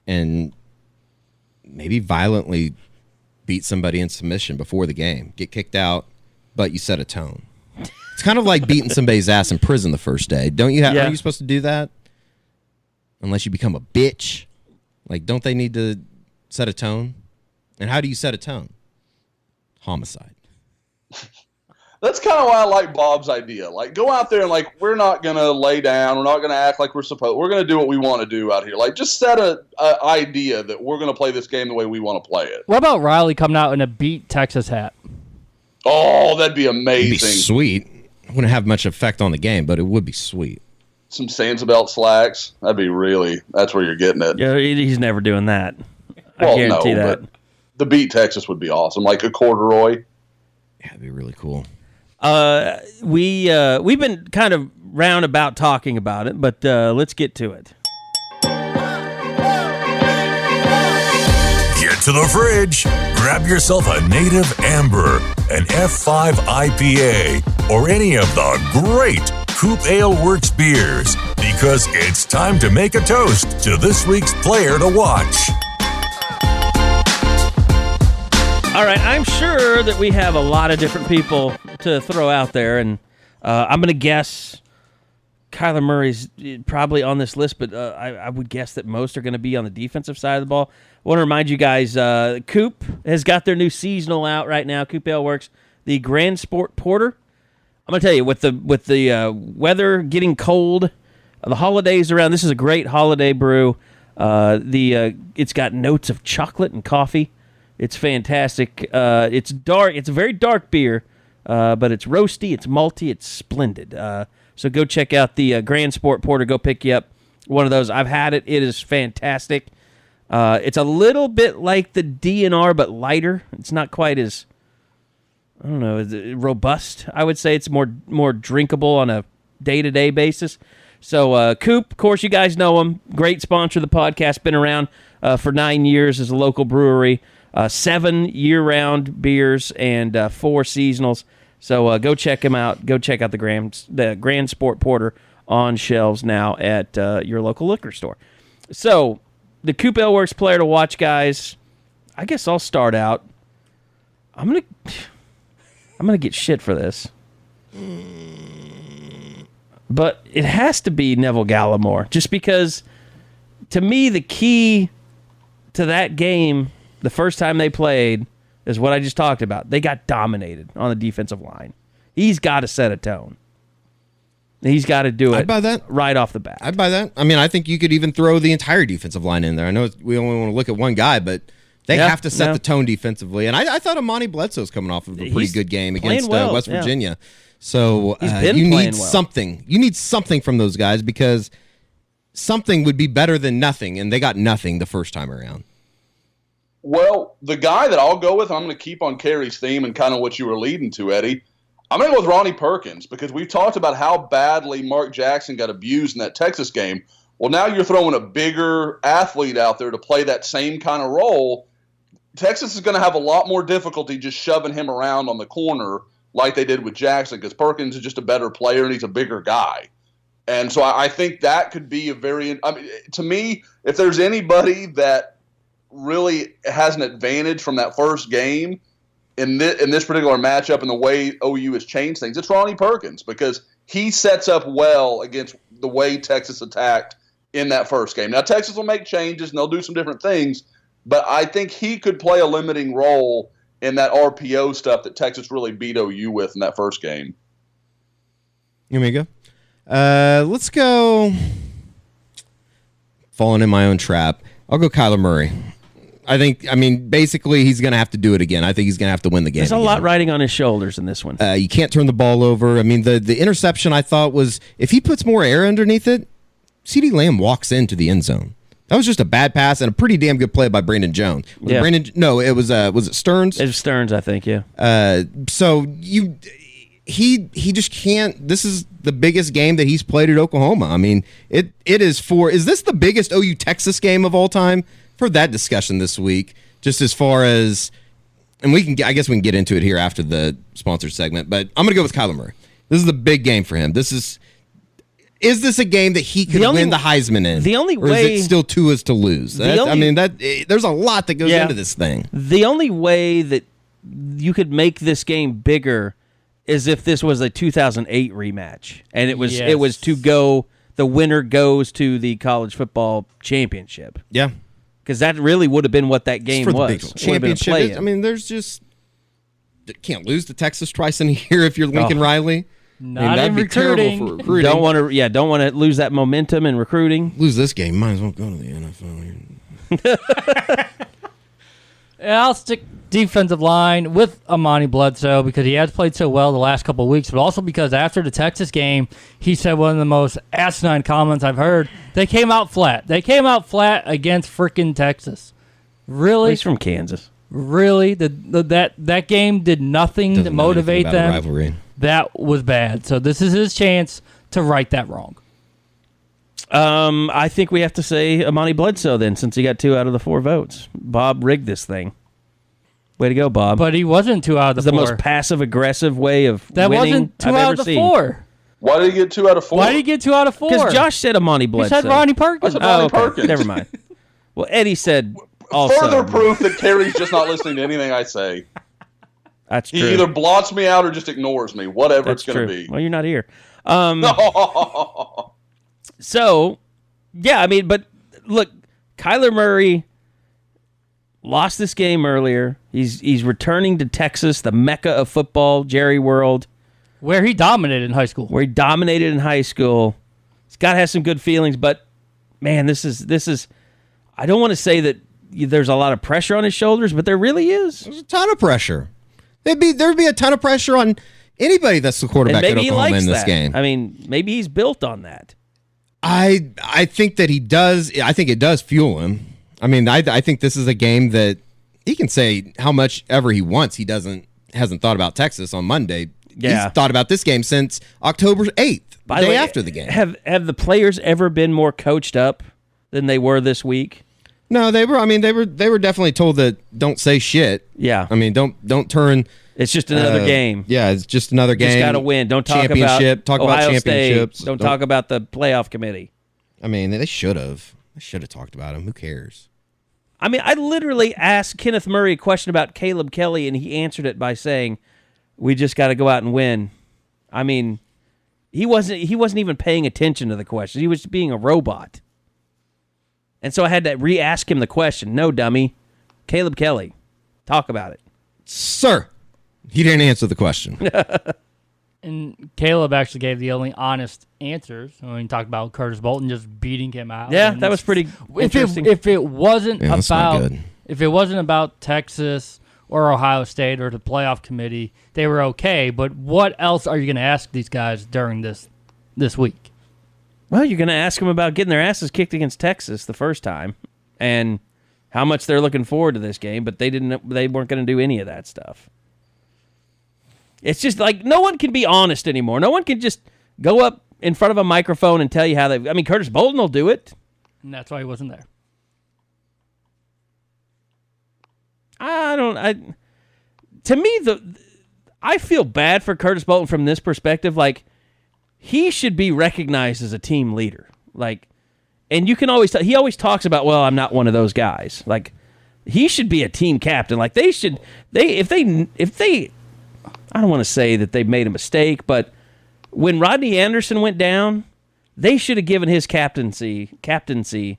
and maybe violently beat somebody in submission before the game. Get kicked out, but you set a tone. It's kind of like beating somebody's ass in prison the first day. Don't you? Are you supposed to do that? Unless you become a bitch. Like, don't they need to set a tone? And how do you set a tone? Homicide. That's kind of why I like Bob's idea. Like, go out there and, we're not going to lay down. We're not going to act like we're supposed. We're going to do what we want to do out here. Like, just set a idea that we're going to play this game the way we want to play it. What about Riley coming out in a beat Texas hat? Oh, that'd be amazing. It'd be sweet. It wouldn't have much effect on the game, but it would be sweet. Some Sansabelt slacks. That'd be that's where you're getting it. Yeah, he's never doing that. I guarantee that. But the beat Texas would be awesome. Like a corduroy. Yeah, it'd be really cool. We've been kind of roundabout talking about it, but let's get to it. Get to the fridge. Grab yourself a Native Amber, an F5 IPA, or any of the great Coop Ale Works beers, because it's time to make a toast to this week's player to watch. All right, I'm sure that we have a lot of different people to throw out there, and I'm going to guess Kyler Murray's probably on this list, but I would guess that most are going to be on the defensive side of the ball. I want to remind you guys, Coop has got their new seasonal out right now. Coop Ale Works, the Grand Sport Porter. I'm going to tell you, with the weather getting cold, the holidays around, this is a great holiday brew. It's got notes of chocolate and coffee. It's fantastic. It's dark. It's a very dark beer, but it's roasty, it's malty, it's splendid. So go check out the Grand Sport Porter. Go pick you up one of those. I've had it. It is fantastic. It's a little bit like the DNR, but lighter. It's not quite as, I don't know, robust. I would say it's more drinkable on a day-to-day basis. So Coop, of course, you guys know him. Great sponsor of the podcast. Been around for 9 years as a local brewery. 7 year-round beers and 4 seasonals. So go check him out. Go check out the Grand Sport Porter on shelves now at your local liquor store. So the Coop Ale Works player to watch, guys. I guess I'll start out. I'm gonna get shit for this, but it has to be Neville Gallimore, just because to me the key to that game, the first time they played, is what I just talked about. They got dominated on the defensive line. He's got to set a tone. He's got to do it. I'd buy that right off the bat. I'd buy that. I mean, I think you could even throw the entire defensive line in there. I know we only want to look at one guy, but they have to set the tone defensively. And I thought Amani Bledsoe's coming off of a pretty good game against West Virginia. So you need something. You need something from those guys, because something would be better than nothing, and they got nothing the first time around. Well, the guy that I'll go with, I'm going to keep on Carey's theme and kind of what you were leading to, Eddie. I'm going to go with Ronnie Perkins, because we've talked about how badly Mark Jackson got abused in that Texas game. Well, now you're throwing a bigger athlete out there to play that same kind of role. Texas is going to have a lot more difficulty just shoving him around on the corner like they did with Jackson, because Perkins is just a better player and he's a bigger guy. And so I think that could be to me, if there's anybody that really has an advantage from that first game in this particular matchup and the way OU has changed things, it's Ronnie Perkins, because he sets up well against the way Texas attacked in that first game. Now, Texas will make changes and they'll do some different things, but I think he could play a limiting role in that RPO stuff that Texas really beat OU with in that first game. Here we go. Let's go. Falling in my own trap. I'll go Kyler Murray. Basically, he's going to have to do it again. I think he's going to have to win the game. There's a lot riding on his shoulders in this one. You can't turn the ball over. I mean, the interception, I thought, was, if he puts more air underneath it, CeeDee Lamb walks into the end zone. That was just a bad pass and a pretty damn good play by Brandon Jones. Was it Stearns? It was Stearns, I think, yeah. He just can't. This is the biggest game that he's played at Oklahoma. I mean, is this the biggest OU Texas game of all time? For that discussion this week, just as far as, and I guess we can get into it here after the sponsored segment, but I'm going to go with Kyler Murray. This is the big game for him. Is this a game that he could win the Heisman in? The only way, or is it still Tua's to lose? There's a lot that goes into this thing. The only way that you could make this game bigger is if this was a 2008 rematch, and it was to go, the winner goes to the college football championship. Yeah. Because that really would have been what that game was. The championship. There's just, can't lose to Texas twice in a year if you're Lincoln Riley. That'd be terrible for recruiting. Don't want to lose that momentum in recruiting. Lose this game, might as well go to the NFL. I'll stick defensive line with Amani Bledsoe, because he has played so well the last couple of weeks, but also because after the Texas game, he said one of the most asinine comments I've heard. They came out flat. They came out flat against freaking Texas. Really? He's from Kansas. Really? That game did nothing to motivate them. Rivalry. That was bad. So this is his chance to right that wrong. I think we have to say Amani Bledsoe then, since he got 2 out of the 4 votes. Bob rigged this thing. Way to go, Bob. But he wasn't 2 out of the 4. The most passive-aggressive way of winning wasn't 2 out of the 4. Why did he get 2 out of 4? Why did he get 2 out of 4? Because Josh said Amani Bledsoe. He said Ronnie Perkins. Perkins. Never mind. Well, Eddie said also. Further proof that Carey's just not listening to anything I say. That's true. He either blots me out or just ignores me, whatever it's going to be. Well, you're not here. So, yeah, I mean, but look, Kyler Murray lost this game earlier. He's returning to Texas, the mecca of football, Jerry World. Where he dominated in high school. He's got to have some good feelings, but, man, this is. I don't want to say that there's a lot of pressure on his shoulders, but there really is. There's a ton of pressure. There'd be a ton of pressure on anybody that's the quarterback at Oklahoma in this game. I mean, maybe he's built on that. I think that he does. I think it does fuel him. I mean, I think this is a game that he can say how much ever he wants. He hasn't thought about Texas on Monday. Yeah. He's thought about this game since October 8th, the day after the game. Have the players ever been more coached up than they were this week? No, they were. I mean, they were definitely told that don't say shit. Yeah. I mean, don't turn. It's just another game. Yeah, it's just another game. Just got to win. Don't talk championship. Talk about Ohio championships. State. Don't talk about the playoff committee. I mean, they should have. They should have talked about him. Who cares? I mean, I literally asked Kenneth Murray a question about Caleb Kelly, and he answered it by saying, "We just got to go out and win." I mean, he wasn't even paying attention to the question. He was being a robot. And so I had to re-ask him the question. No, dummy. Caleb Kelly. Talk about it. Sir, he didn't answer the question. And Caleb actually gave the only honest answers when he talked about Curtis Bolton just beating him out. Yeah, and that was pretty interesting. If it wasn't about Texas or Ohio State or the playoff committee, they were okay. But what else are you going to ask these guys during this week? Well, you're going to ask them about getting their asses kicked against Texas the first time and how much they're looking forward to this game, but they weren't going to do any of that stuff. It's just like no one can be honest anymore. No one can just go up in front of a microphone and tell you how they. I mean, Curtis Bolton will do it. And that's why he wasn't there. To me, I feel bad for Curtis Bolton from this perspective. Like, he should be recognized as a team leader. Like, and you can always he always talks about, well, I'm not one of those guys. Like, he should be a team captain. Like, if they I don't want to say that they've made a mistake, but when Rodney Anderson went down, they should have given his captaincy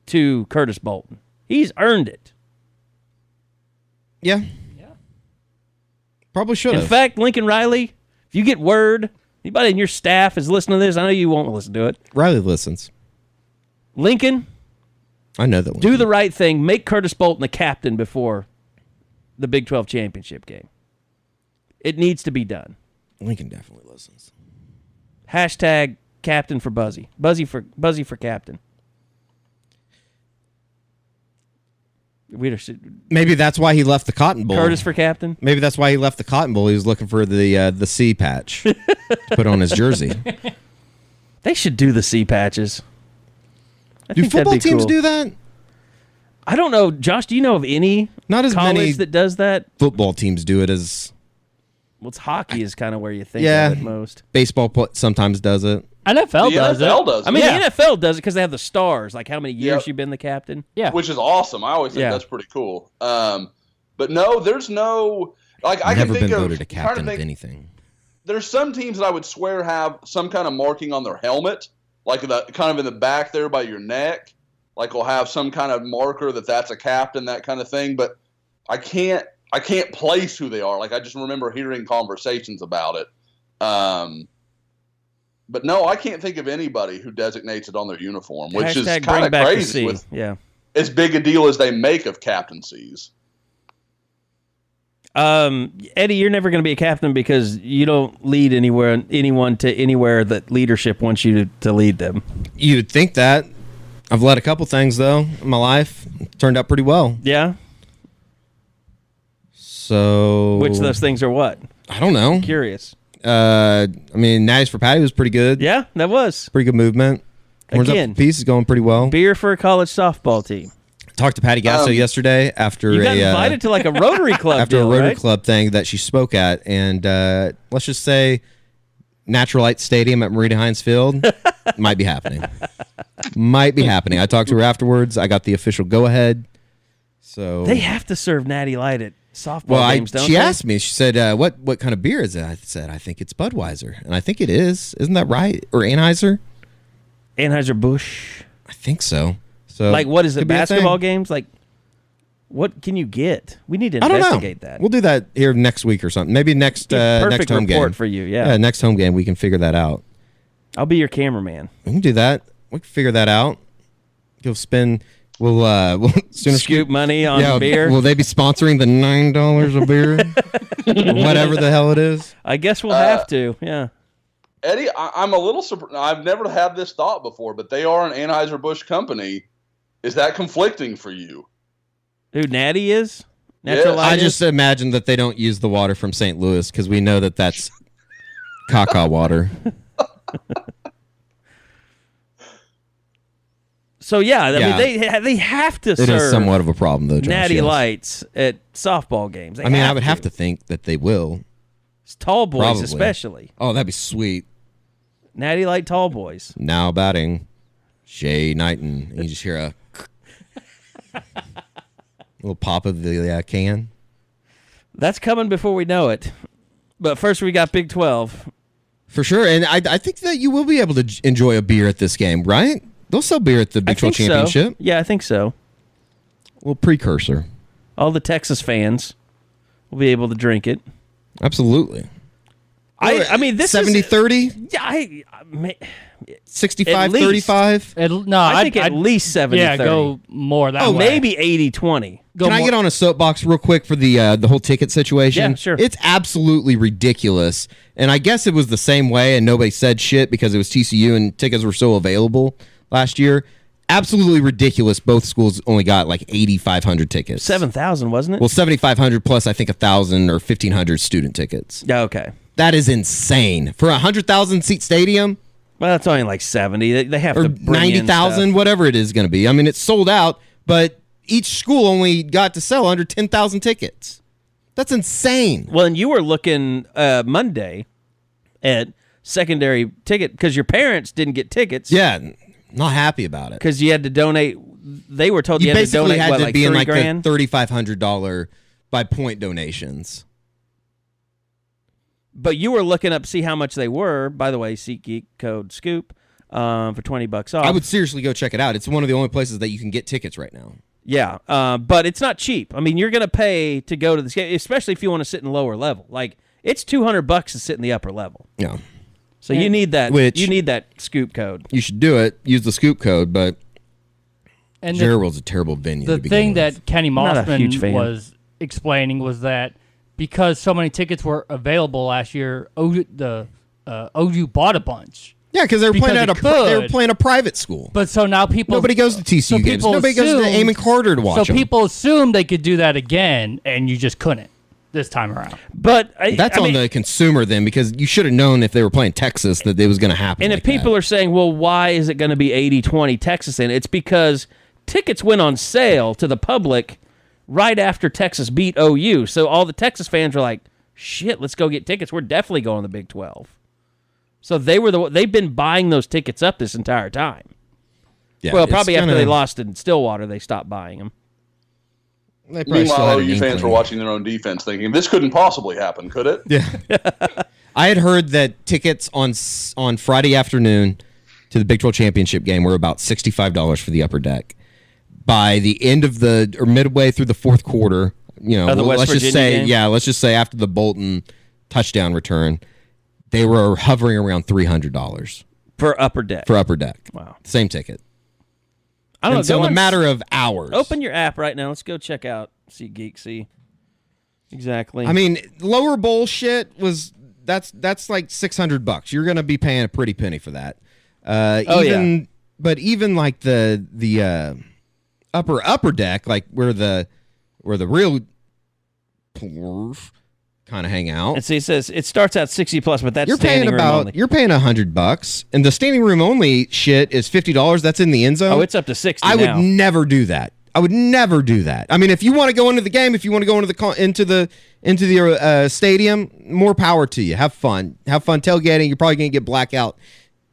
to Curtis Bolton. He's earned it. Yeah. Probably should have. In fact, Lincoln Riley, if you get word, anybody in your staff is listening to this, I know you won't listen to it. Riley listens. Lincoln, I know that one. Do the right thing. Make Curtis Bolton the captain before the Big 12 championship game. It needs to be done. Lincoln definitely listens. Hashtag captain for Buzzy. Buzzy for captain. Maybe that's why he left the Cotton Bowl. Curtis for captain? Maybe that's why he left the Cotton Bowl. He was looking for the C patch to put on his jersey. They should do the C patches. Do football teams do that? I don't know. Josh, do you know of any Not as college many that does that? Football teams do it as... Well, it's hockey is kind of where you think of it most. Baseball sometimes does it. NFL does it. I mean, the NFL does it because they have the stars, like how many years you've been the captain. Yeah. Which is awesome. I always think that's pretty cool. But no, there's no... Like, I never can think been of, voted a captain of anything. There's some teams that I would swear have some kind of marking on their helmet, like kind of in the back there by your neck. Like, will have some kind of marker that's a captain, that kind of thing. But I can't place who they are. Like, I just remember hearing conversations about it. But no, I can't think of anybody who designates it on their uniform, which is kind of crazy with as big a deal as they make of captaincies. Eddie, you're never going to be a captain because you don't lead anyone to anywhere that leadership wants you to lead them. You'd think that. I've led a couple things, though, in my life. Turned out pretty well. Yeah? So... Which of those things are what? I don't know. I'm curious. I mean, Natties for Patty was pretty good. Yeah, that was. Pretty good movement. Horns Up for Peace is going pretty well. Beer for a college softball team. Talked to Patty Gasso yesterday after you got invited to like a Rotary Club after deal, a Rotary right? Club thing that she spoke at, and let's just say Natural Light Stadium at Marita Hines Field might be happening. Might be happening. I talked to her afterwards. I got the official go-ahead. So they have to serve Natty Light at softball games, don't she they? asked me. She said, "What kind of beer is it?" I said, "I think it's Budweiser," and I think it is. Isn't that right? Or Anheuser-Busch. I think so. So, like, what is it? could be a Basketball thing. games? Like, what can you get? We need to I don't investigate know. that. We'll do that here next week or something. Maybe next Perfect home report game for you. Yeah. next home game we can figure that out. I'll be your cameraman. We can do that. We can figure that out. Go spend. We'll Sooner Scoop money on beer. Will they be sponsoring the $9 a beer? Whatever the hell it is. I guess we'll have to. Yeah. Eddie, I'm a little surprised. I've never had this thought before, but they are an Anheuser-Busch company. Is that conflicting for you? Who Natty is? Yes. I just imagine that they don't use the water from St. Louis because we know that that's caca water. So yeah, I mean they have to serve. It is somewhat of a problem though, Josh. Natty yes. Lights at softball games. I would have to think that they will. It's tall boys Probably. especially. Oh, that'd be sweet. Natty Light tall boys. Now batting, Shay Knighton. And you just hear a little pop of the can. That's coming before we know it. But first we got Big 12. For sure, and I think that you will be able to enjoy a beer at this game, right? They'll sell beer at the Big 12 Championship. So. Yeah, I think so. A little precursor. All the Texas fans will be able to drink it. Absolutely. I mean, this 70-30? Yeah, 65-35? I think at least 70-30. Yeah, go more that way. Maybe 80-20. Can I get on a soapbox real quick for the whole ticket situation? Yeah, sure. It's absolutely ridiculous. And I guess it was the same way and nobody said shit because it was TCU and tickets were so available last year. Absolutely ridiculous. Both schools only got like 8,500 tickets. 7,000, wasn't it? Well, 7,500 plus I think 1,000 or 1,500 student tickets. Yeah, okay. That is insane. For a 100,000 seat stadium? Well, that's only like 70. They have Or to bring 90,000, whatever it is going to be. I mean, it's sold out, but each school only got to sell under 10,000 tickets. That's insane. Well, and you were looking Monday at secondary ticket because your parents didn't get tickets. Yeah, not happy about it. Because you had to donate. They were told you had to basically donate, had what, to like be in $3 like grand? the $3,500 by point donations. But you were looking up to see how much they were. By the way, SeatGeek code SCOOP for $20 off. I would seriously go check it out. It's one of the only places that you can get tickets right now. Yeah, but it's not cheap. I mean, you're going to pay to go to this game, especially if you want to sit in lower level. Like, it's $200 to sit in the upper level. Yeah. So you need that. Which- you need that SCOOP code. You should do it. Use the scoop code, but And Jerrill's a terrible venue the to begin thing with. that Kenny not a huge Mossman fan. was explaining was that because so many tickets were available last year, OU bought a bunch. Yeah, because they were because playing it they were could. playing a private school. But so now people Nobody goes to TCU games. people Nobody goes to assumed- Amon Carter to watch So them. people assumed they could do that again, and you just couldn't this time around. But That's on the consumer then, because you should have known if they were playing Texas that it was going to happen. And like if people that. are saying, well, why is it going to be 80-20 Texas in? It's because tickets went on sale to the public right after Texas beat OU. So all the Texas fans were like, shit, let's go get tickets. We're definitely going to the Big 12. So they've been buying those tickets up this entire time. Yeah, Well, it's probably after kinda- they lost in Stillwater, they stopped buying them. They probably still Meanwhile, had an OU fans were inkling. watching their own defense thinking, this couldn't possibly happen, could it? Yeah. I had heard that tickets on Friday afternoon to the Big 12 championship game were about $65 for the upper deck. By the end of or midway through the fourth quarter, the West let's just Virginia say, game? let's just say after the Bolton touchdown return, they were hovering around $300 For upper deck. for upper deck. Wow. Same ticket. I don't know. And so go in a on- matter of hours. Open your app right now. Let's go check out SeatGeek. See exactly. I mean, lower bowl shit that's like $600. You're gonna be paying a pretty penny for that. But even like the upper deck, like where the real kind of hang out. and see, it says it starts at 60 plus, but that's You're paying standing room only. you're paying $100, and the standing room only shit is $50. That's in the end zone. Oh, it's up to 60 I now. would never do that. I would never do that. I mean, if you want to go into the game, if you want to go into the stadium, more power to you. Have fun. Have fun tailgating. You're probably going to get blackout.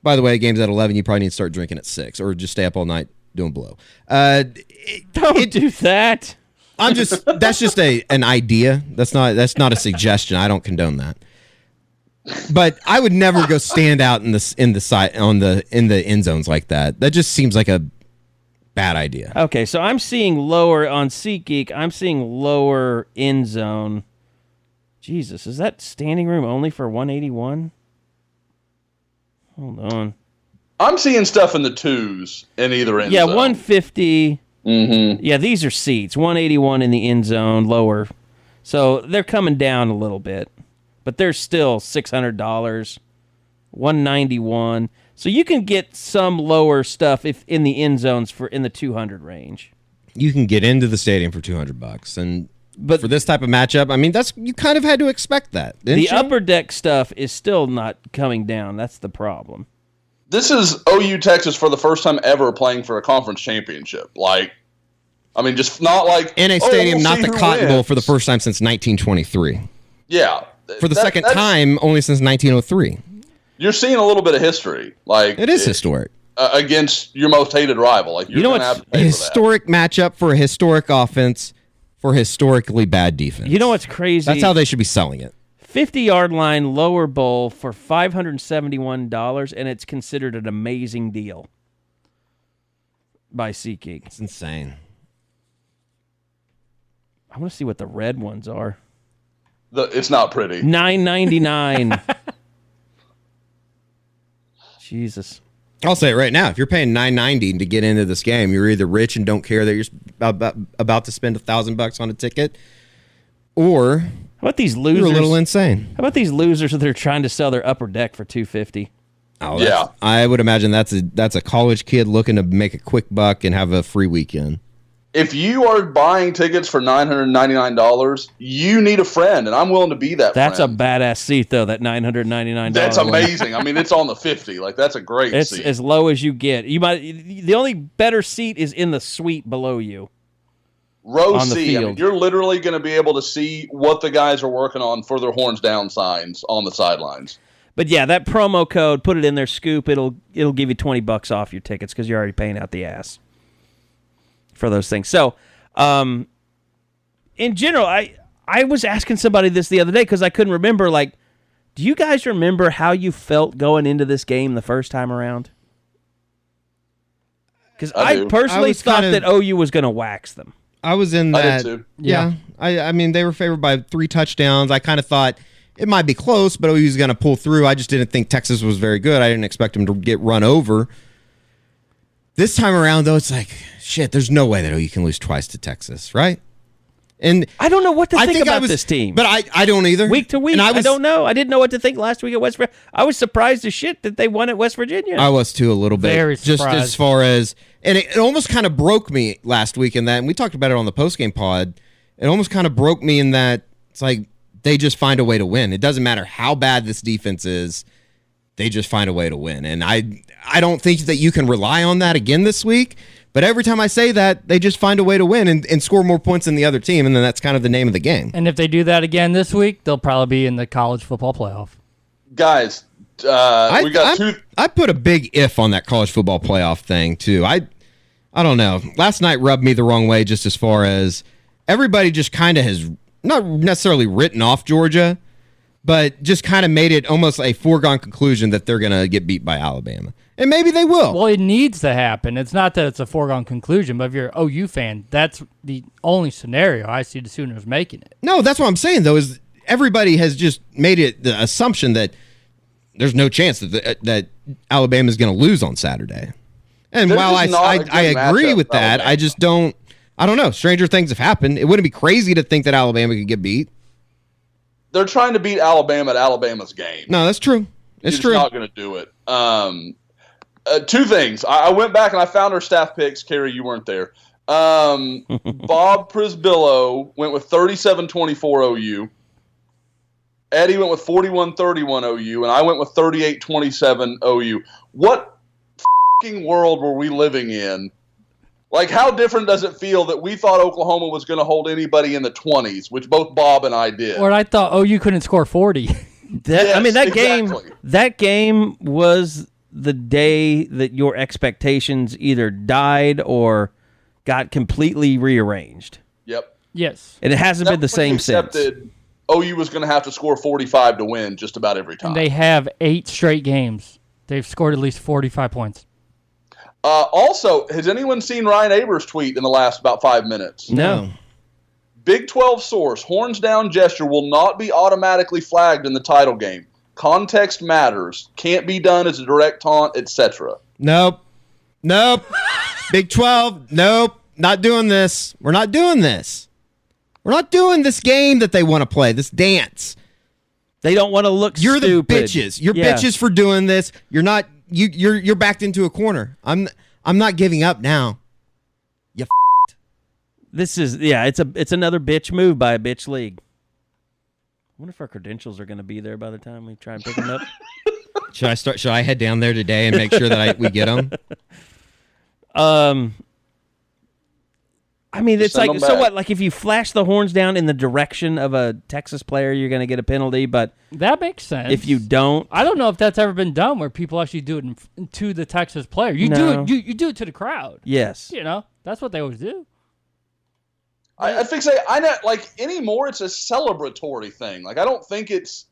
By the way, the game's at 11. You probably need to start drinking at 6 or just stay up all night doing blow. Don't do that. That's just an idea. That's not a suggestion. I don't condone that. But I would never go stand out in the end zones like that. That just seems like a bad idea. Okay, so I'm seeing lower on SeatGeek. I'm seeing lower end zone. Jesus, is that standing room only for 181? Hold on. I'm seeing stuff in the twos in either end zone. Yeah, 150. Mm-hmm. Yeah, these are seats. 181 in the end zone, lower. So they're coming down a little bit. But they're still $600, 191. So you can get some lower stuff if in the end zones in the 200 range. You can get into the stadium for $200, but for this type of matchup, I mean, you kind of had to expect that. Didn't you? Upper deck stuff is still not coming down. That's the problem. This is OU Texas for the first time ever playing for a conference championship. Just not like in a stadium, we'll not the Cotton Bowl for the first time since 1923. Yeah. For the second time, only since 1903. You're seeing a little bit of history. It is historic. Against your most hated rival. You're going to have to pay a historic matchup for a historic offense for historically bad defense. You know what's crazy? That's how they should be selling it. 50-yard line lower bowl for $571, and it's considered an amazing deal by SeatGeek. It's insane. I want to see what the red ones are. It's not pretty. $9.99. Jesus. I'll say it right now. If you're paying $9.90 to get into this game, you're either rich and don't care that you're about to spend $1,000 on a ticket, or how about these losers? You're a little insane. How about these losers that are trying to sell their upper deck for $250? Oh, yeah. I would imagine that's a college kid looking to make a quick buck and have a free weekend. If you are buying tickets for $999, you need a friend, and I'm willing to be that That's friend. a badass seat, though, that $999. That's amazing. It's on the 50. That's a great seat. It's as low as you get. The only better seat is in the suite below you. Row C. You're literally going to be able to see what the guys are working on for their horns down signs on the sidelines. But yeah, that promo code, put it in there, Scoop. It'll give you $20 off your tickets because you're already paying out the ass for those things. So, in general, I was asking somebody this the other day because I couldn't remember, do you guys remember how you felt going into this game the first time around? Because I personally thought that OU was going to wax them. I was in that. I did too. Yeah. I mean, they were favored by 3 touchdowns. I kind of thought it might be close, but OU was going to pull through. I just didn't think Texas was very good. I didn't expect them to get run over. This time around, though, it's like, shit, there's no way that OU can lose twice to Texas, right? And I don't know what to think about this team. But I don't either. Week to week, I don't know. I didn't know what to think last week at West Virginia. I was surprised as shit that they won at West Virginia. I was, too, a little bit. Very surprised. Just as far as, and it almost kind of broke me last week in that, and we talked about it on the postgame pod, it almost kind of broke me in that it's like they just find a way to win. It doesn't matter how bad this defense is. They just find a way to win. And I don't think that you can rely on that again this week. But every time I say that, they just find a way to win and score more points than the other team. And then that's kind of the name of the game. And if they do that again this week, they'll probably be in the college football playoff. Guys, we got two. I put a big if on that college football playoff thing, too. I don't know. Last night rubbed me the wrong way just as far as everybody just kind of has not necessarily written off Georgia, but just kind of made it almost a foregone conclusion that they're going to get beat by Alabama. And maybe they will. Well, it needs to happen. It's not that it's a foregone conclusion, but if you're an OU fan, that's the only scenario I see the Sooners making it. No, that's what I'm saying, though, is everybody has just made it the assumption that there's no chance that Alabama's going to lose on Saturday. And while I agree with that, I just don't know. Stranger things have happened. It wouldn't be crazy to think that Alabama could get beat. They're trying to beat Alabama at Alabama's game. No, that's true. It's true. You're not going to do it. Two things. I went back and I found our staff picks. Carey, you weren't there. Bob Prisbillo went with 37-24 OU. Eddie went with 41-31 OU, and I went with 38-27 OU. What f***ing world were we living in? How different does it feel that we thought Oklahoma was going to hold anybody in the 20s, which both Bob and I did? Or I thought OU couldn't score 40. That game was the day that your expectations either died or got completely rearranged. Yep. Yes. And it hasn't been the same since. OU was going to have to score 45 to win just about every time. And they have 8 straight games. They've scored at least 45 points. Also, has anyone seen Ryan Aber's tweet in the last about 5 minutes? No. Big 12 source, horns down gesture will not be automatically flagged in the title game. Context matters. Can't be done as a direct taunt, etc. Nope. Big 12, nope. Not doing this. We're not doing this. We're not doing this game that they want to play, this dance. They don't want to look You're stupid. the bitches. You're bitches for doing this. You're not. You're backed into a corner. I'm not giving up now. You. This is it's another bitch move by a bitch league. I wonder if our credentials are going to be there by the time we try and pick them up. Should I head down there today and make sure that we get them? I mean, it's like, so what? Like, if you flash the horns down in the direction of a Texas player, you're going to get a penalty. But that makes sense. If you don't, I don't know if that's ever been done where people actually do it to the Texas player. You do it to the crowd. Yes, that's what they always do. I think I know, like, anymore it's a celebratory thing. Like, I don't think it's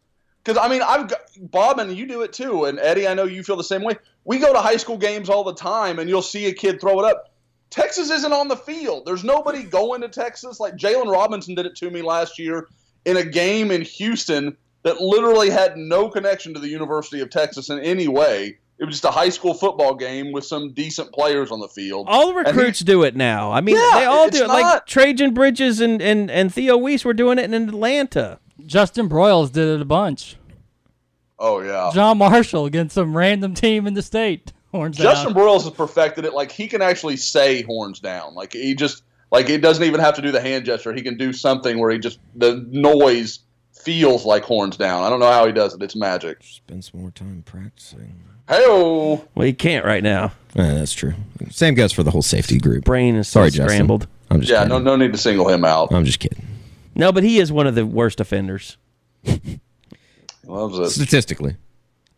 because I've got Bob, and you do it too, and Eddie, I know you feel the same way. We go to high school games all the time, and you'll see a kid throw it up. Texas isn't on the field. There's nobody going to Texas. Like, Jalen Robinson did it to me last year in a game in Houston that literally had no connection to the University of Texas in any way. It was just a high school football game with some decent players on the field. All the recruits do it now. I mean, they all do it. Like Trajan Bridges and Theo Weiss were doing it in Atlanta. Justin Broyles did it a bunch. Oh, yeah. John Marshall against some random team in the state. Horns down. Justin Broyles has perfected it. Like, he can actually say horns down. Like, he just, like, it doesn't even have to do the hand gesture. He can do something where the noise feels like horns down. I don't know how he does it. It's magic. Spend some more time practicing. Hey-o. Well, he can't right now. Yeah, that's true. Same goes for the whole safety group. Brain is Sorry, scrambled. Justin. I'm just kidding. No need to single him out. I'm just kidding. No, but he is one of the worst offenders. Loves it. Statistically.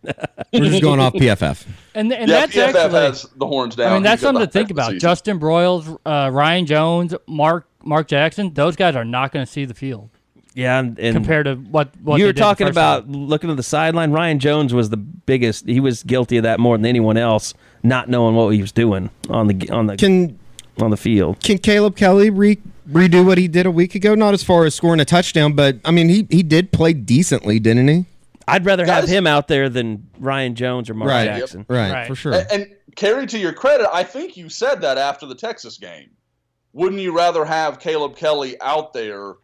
We're just going off PFF. And that's PFF actually has the horns down. I mean, that's something to think about. Justin Broyles, Ryan Jones, Mark Jackson, those guys are not going to see the field. Yeah, and compared to what you were talking about, looking at the sideline. Ryan Jones was the biggest. He was guilty of that more than anyone else, not knowing what he was doing on the field. Can Caleb Kelly redo what he did a week ago? Not as far as scoring a touchdown, but I mean, he did play decently, didn't he? I'd rather have him out there than Ryan Jones or Mark Jackson. Yep. Right, for sure. And Carey, to your credit, I think you said that after the Texas game. Wouldn't you rather have Caleb Kelly out there?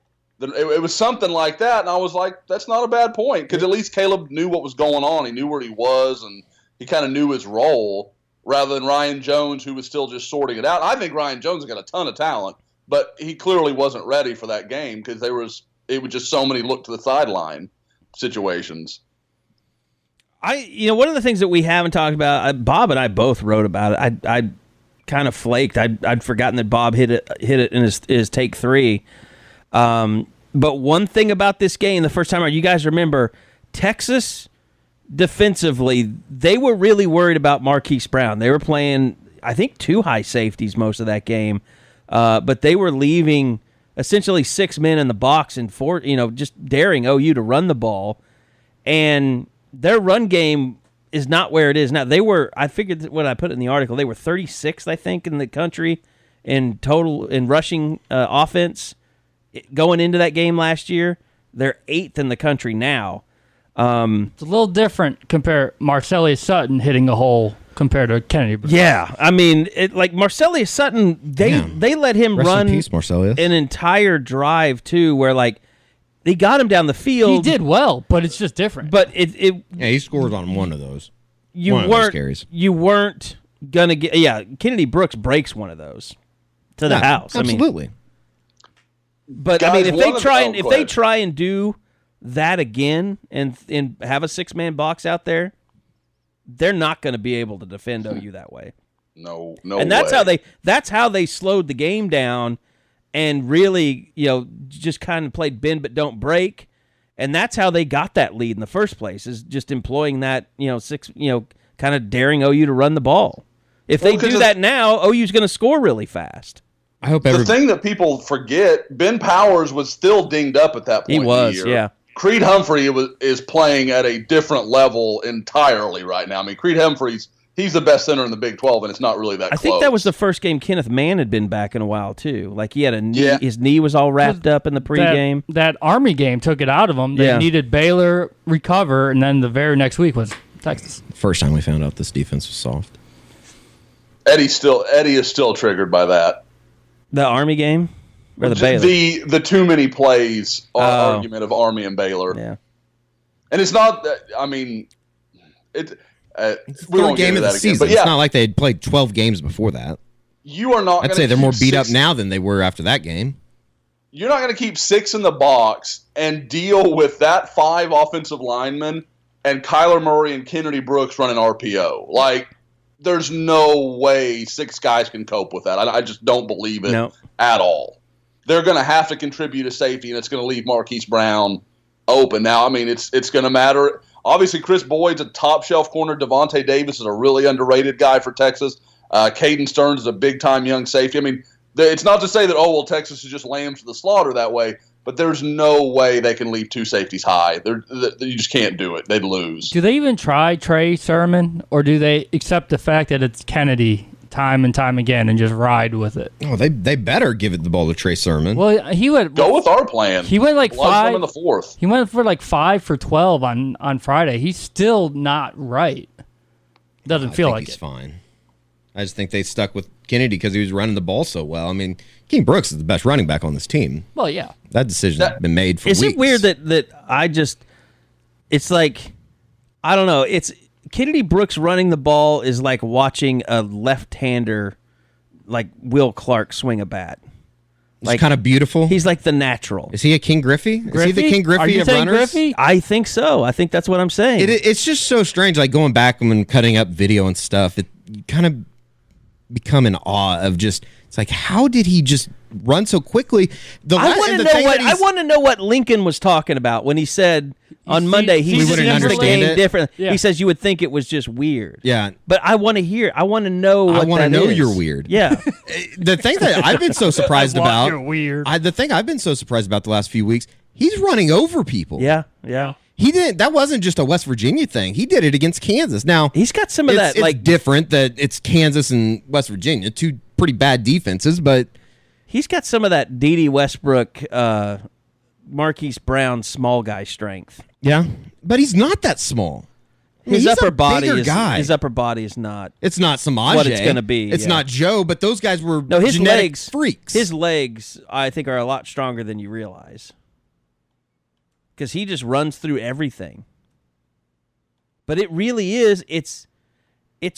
It was something like that, and I was like, that's not a bad point, because at least Caleb knew what was going on. He knew where he was, and he kind of knew his role, rather than Ryan Jones, who was still just sorting it out. I think Ryan Jones has got a ton of talent, but he clearly wasn't ready for that game because it was just so many look to the sideline situations. One of the things that we haven't talked about, Bob and I both wrote about it. I kind of flaked. I'd forgotten that Bob hit it in his take 3. But one thing about this game, the first time you guys remember, Texas defensively, they were really worried about Marquise Brown. They were playing, I think, 2 high safeties most of that game, but they were leaving essentially 6 men in the box and just daring OU to run the ball, and their run game is not where it is now. They were, I figured what I put in the article, they were 36th, I think, in the country in total in rushing offense. Going into that game last year, they're 8th in the country now. It's a little different compared Marcellus Sutton hitting a hole compared to Kennedy Brooks. Yeah, I mean, Marcellus Sutton, they let him run an entire drive too, where they got him down the field. He did well, but it's just different. But he scored on one of those. You weren't gonna get. Yeah, Kennedy Brooks breaks one of those to the house. Absolutely. But guys, if they try and do that again and have a 6-man box out there, they're not going to be able to defend OU that way. No. And that's how they slowed the game down and really, just kind of played bend but don't break. And that's how they got that lead in the first place, is just employing that, kind of daring OU to run the ball. If they do that now, OU's going to score really fast. I hope the thing that people forget, Ben Powers was still dinged up at that point. He was, in the year. yeah. Creed Humphrey is playing at a different level entirely right now. I mean, Creed Humphrey's he's the best center in the Big 12, and it's not really that close. I think that was the first game Kenneth Mann had been back in a while, too. Like, he had a knee. Yeah. His knee was all wrapped up in the pregame. That Army game took it out of him. They needed Baylor recover, and then the very next week was Texas. First time we found out this defense was soft. Eddie is still triggered by that. The Army game? Or the Baylor? The too many plays argument of Army and Baylor. Yeah. And it's not that, I mean, it's we won't get into that again. But yeah, it's not like they had played 12 games before that. You are not. I'd say they're more beat up now than they were after that game. You're not going to keep 6 in the box and deal with that 5 offensive linemen and Kyler Murray and Kennedy Brooks running RPO. Like, there's no way 6 guys can cope with that. I just don't believe it at all. They're going to have to contribute a safety, and it's going to leave Marquise Brown open. Now, I mean, it's going to matter. Obviously, Chris Boyd's a top-shelf corner. Devontae Davis is a really underrated guy for Texas. Caden Stearns is a big-time young safety. I mean, it's not to say that, Texas is just lambs to the slaughter that way, but there's no way they can leave 2 safeties high. You just can't do it. They'd lose. Do they even try Trey Sermon, or do they accept the fact that it's Kennedy time and time again and just ride with it? Oh, they better give it the ball to Trey Sermon. Well, he would go with our plan. He went like 5 in the 4th. He went for like 5 for 12 on Friday. He's still not right. Doesn't feel like he's fine. I just think they stuck with Kennedy because he was running the ball so well. I mean, King Brooks is the best running back on this team. Well, yeah. That decision's been made for weeks. Is it weird that I just – it's like – I don't know. It's Kennedy Brooks running the ball is like watching a left-hander like Will Clark swing a bat. Like, it's kind of beautiful. He's like the natural. Is he a King Griffey? Is he the King Griffey of runners? Griffey? I think so. I think that's what I'm saying. It's just so strange. Like going back and cutting up video and stuff, you kind of become in awe of just, it's like, how did he just run so quickly? I want to know what Lincoln was talking about when he said on Monday he sees the game different. Yeah. He says you would think it was just weird. Yeah. But I want to hear. I want to know what that is. I want to know you're weird. Yeah. The thing that I've been so surprised about. You're weird. The thing I've been so surprised about the last few weeks, he's running over people. Yeah. Yeah. He didn't. That wasn't just a West Virginia thing. He did it against Kansas. Now he's got some of that. It's like different that it's Kansas and West Virginia, 2 pretty bad defenses, but he's got some of that D.D. Westbrook, Marquise Brown small guy strength. Yeah, but he's not that small. His upper body is not. It's not Samaje. What it's going to be. It's not Joe, but those guys were his genetic legs, freaks. His legs, I think, are a lot stronger than you realize. Because he just runs through everything. But it really is. It's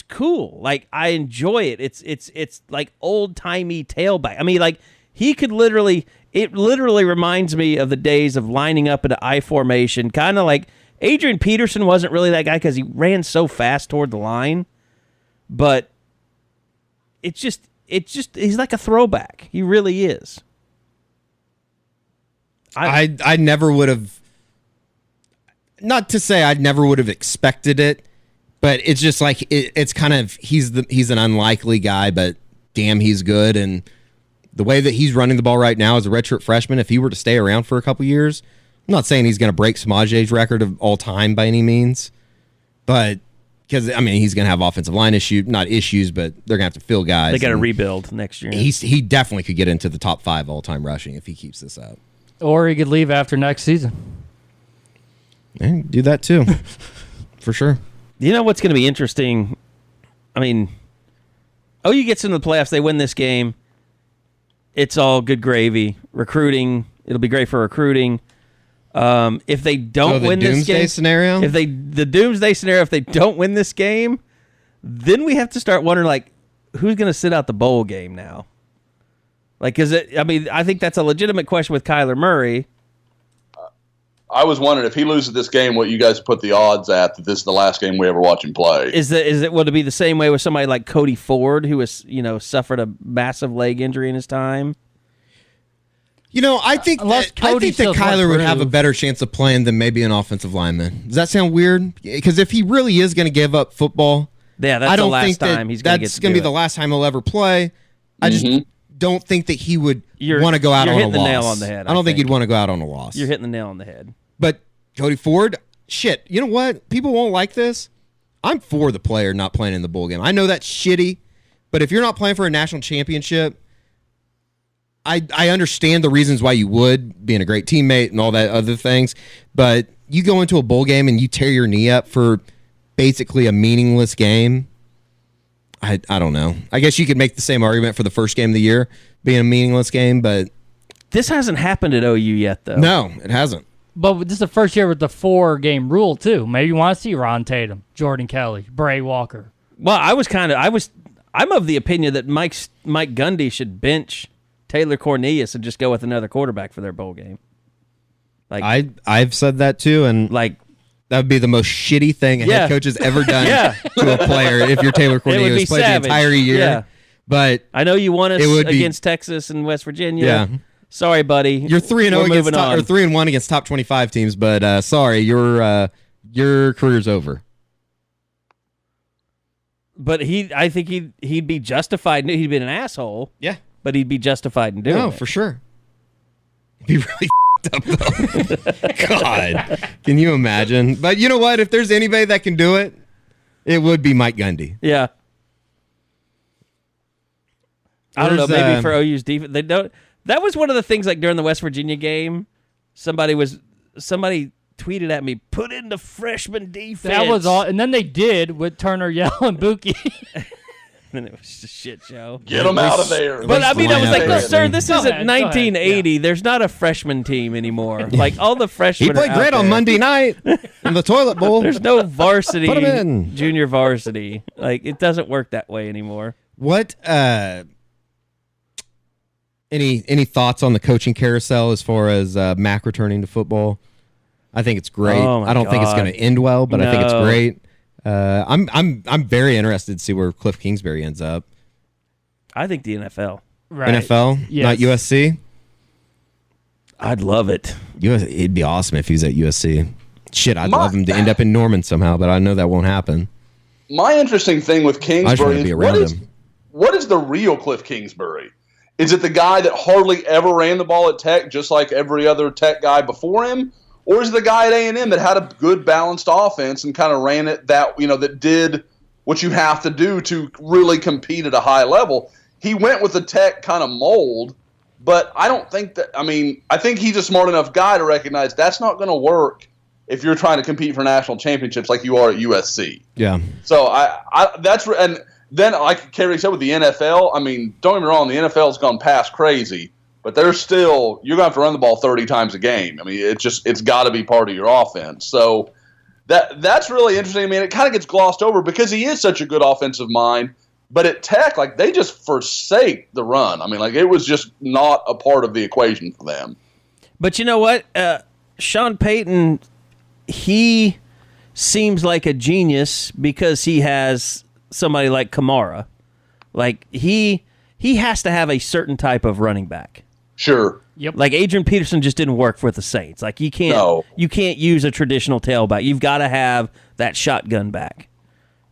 cool. Like, I enjoy it. It's like old-timey tailback. I mean, like, he could literally... It literally reminds me of the days of lining up in an I formation. Kind of like Adrian Peterson wasn't really that guy because he ran so fast toward the line. But it's just he's like a throwback. He really is. I never would have... Not to say I never would have expected it, but it's just like it's kind of he's an unlikely guy, but damn, he's good. And the way that he's running the ball right now as a redshirt freshman, if he were to stay around for a couple years, I'm not saying he's going to break Samaje's record of all time by any means, but because I mean he's going to have offensive line not issues, but they're going to have to fill guys. They got to rebuild next year. He definitely could get into the top 5 all time rushing if he keeps this up, or he could leave after next season. Yeah, do that too, for sure. You know what's going to be interesting? I mean, OU gets into the playoffs. They win this game. It's all good gravy. Recruiting, it'll be great for recruiting. If they don't win this game, scenario? the doomsday scenario, if they don't win this game, then we have to start wondering, like, who's going to sit out the bowl game now? Like, I think that's a legitimate question with Kyler Murray. I was wondering if he loses this game, what you guys put the odds at that this is the last game we ever watch him play. Would it be the same way with somebody like Cody Ford, who has suffered a massive leg injury in his time? I think that Kyler would have a better chance of playing than maybe an offensive lineman. Does that sound weird? Because if he really is going to give up football, that's the last time he's going to get to do it. That's going to be the last time he'll ever play. I just don't think that he would want to go out on a loss. You're hitting the nail on the head. I don't think he'd want to go out on a loss. You're hitting the nail on the head. But Cody Ford, shit, you know what? People won't like this. I'm for the player not playing in the bowl game. I know that's shitty, but if you're not playing for a national championship, I understand the reasons why you would, being a great teammate and all that other things, but you go into a bowl game and you tear your knee up for basically a meaningless game. I don't know. I guess you could make the same argument for the first game of the year being a meaningless game, but this hasn't happened at OU yet, though. No, it hasn't. But this is the first year with the 4-game rule, too. Maybe you want to see Ron Tatum, Jordan Kelly, Bray Walker. Well, I'm of the opinion that Mike Gundy should bench Taylor Cornelius and just go with another quarterback for their bowl game. Like I've said that too, and like that would be the most shitty thing a head coach has ever done to a player if you're Taylor Cornelius played the entire year. Yeah. But I know you won us against Texas and West Virginia. Yeah. Sorry, buddy. You're 3-0 against or 3-1 against top 25 teams, but sorry, your career's over. But I think he'd be justified. He'd been an asshole. Yeah. But he'd be justified in doing it. No, for sure. He'd be really up, though. God. Can you imagine? But you know what? If there's anybody that can do it, it would be Mike Gundy. Yeah. I don't know. Maybe for OU's defense, they don't. That was one of the things. Like during the West Virginia game, somebody tweeted at me, "Put in the freshman defense." That was all, and then they did with Turner, Yell, and Buki. And it was just a shit show. Get them out of there. But I mean, I was like, no, sir, this isn't 1980. Yeah. There's not a freshman team anymore. Like all the freshmen. He played great on Monday night in the toilet bowl. There's no varsity, put him in. Junior varsity. Like it doesn't work that way anymore. What? Any thoughts on the coaching carousel as far as Mac returning to football? I think it's great. I don't think it's going to end well, but I think it's great. I'm very interested to see where Kilff Kingsbury ends up. I think the NFL. Right. NFL, yes. Not USC. I'd love it. It'd be awesome if he was at USC. Shit, I'd love him to end up in Norman somehow, but I know that won't happen. My interesting thing with Kingsbury is what is the real Kilff Kingsbury? Is it the guy that hardly ever ran the ball at Tech, just like every other Tech guy before him? Or is it the guy at A&M that had a good balanced offense and kind of ran it that did what you have to do to really compete at a high level? He went with the Tech kind of mold, but I don't think that – I think he's a smart enough guy to recognize that's not going to work if you're trying to compete for national championships like you are at USC. Yeah. So and then like Carey said with the NFL, don't get me wrong, the NFL's gone past crazy. But there's still – you're going to have to run the ball 30 times a game. It's got to be part of your offense. So that's really interesting. It kind of gets glossed over because he is such a good offensive mind. But at Tech, they just forsake the run. It was just not a part of the equation for them. But you know what? Sean Payton, he seems like a genius because he has somebody like Kamara. He has to have a certain type of running back. Sure. Yep. Like Adrian Peterson just didn't work with the Saints. You can't use a traditional tailback. You've got to have that shotgun back.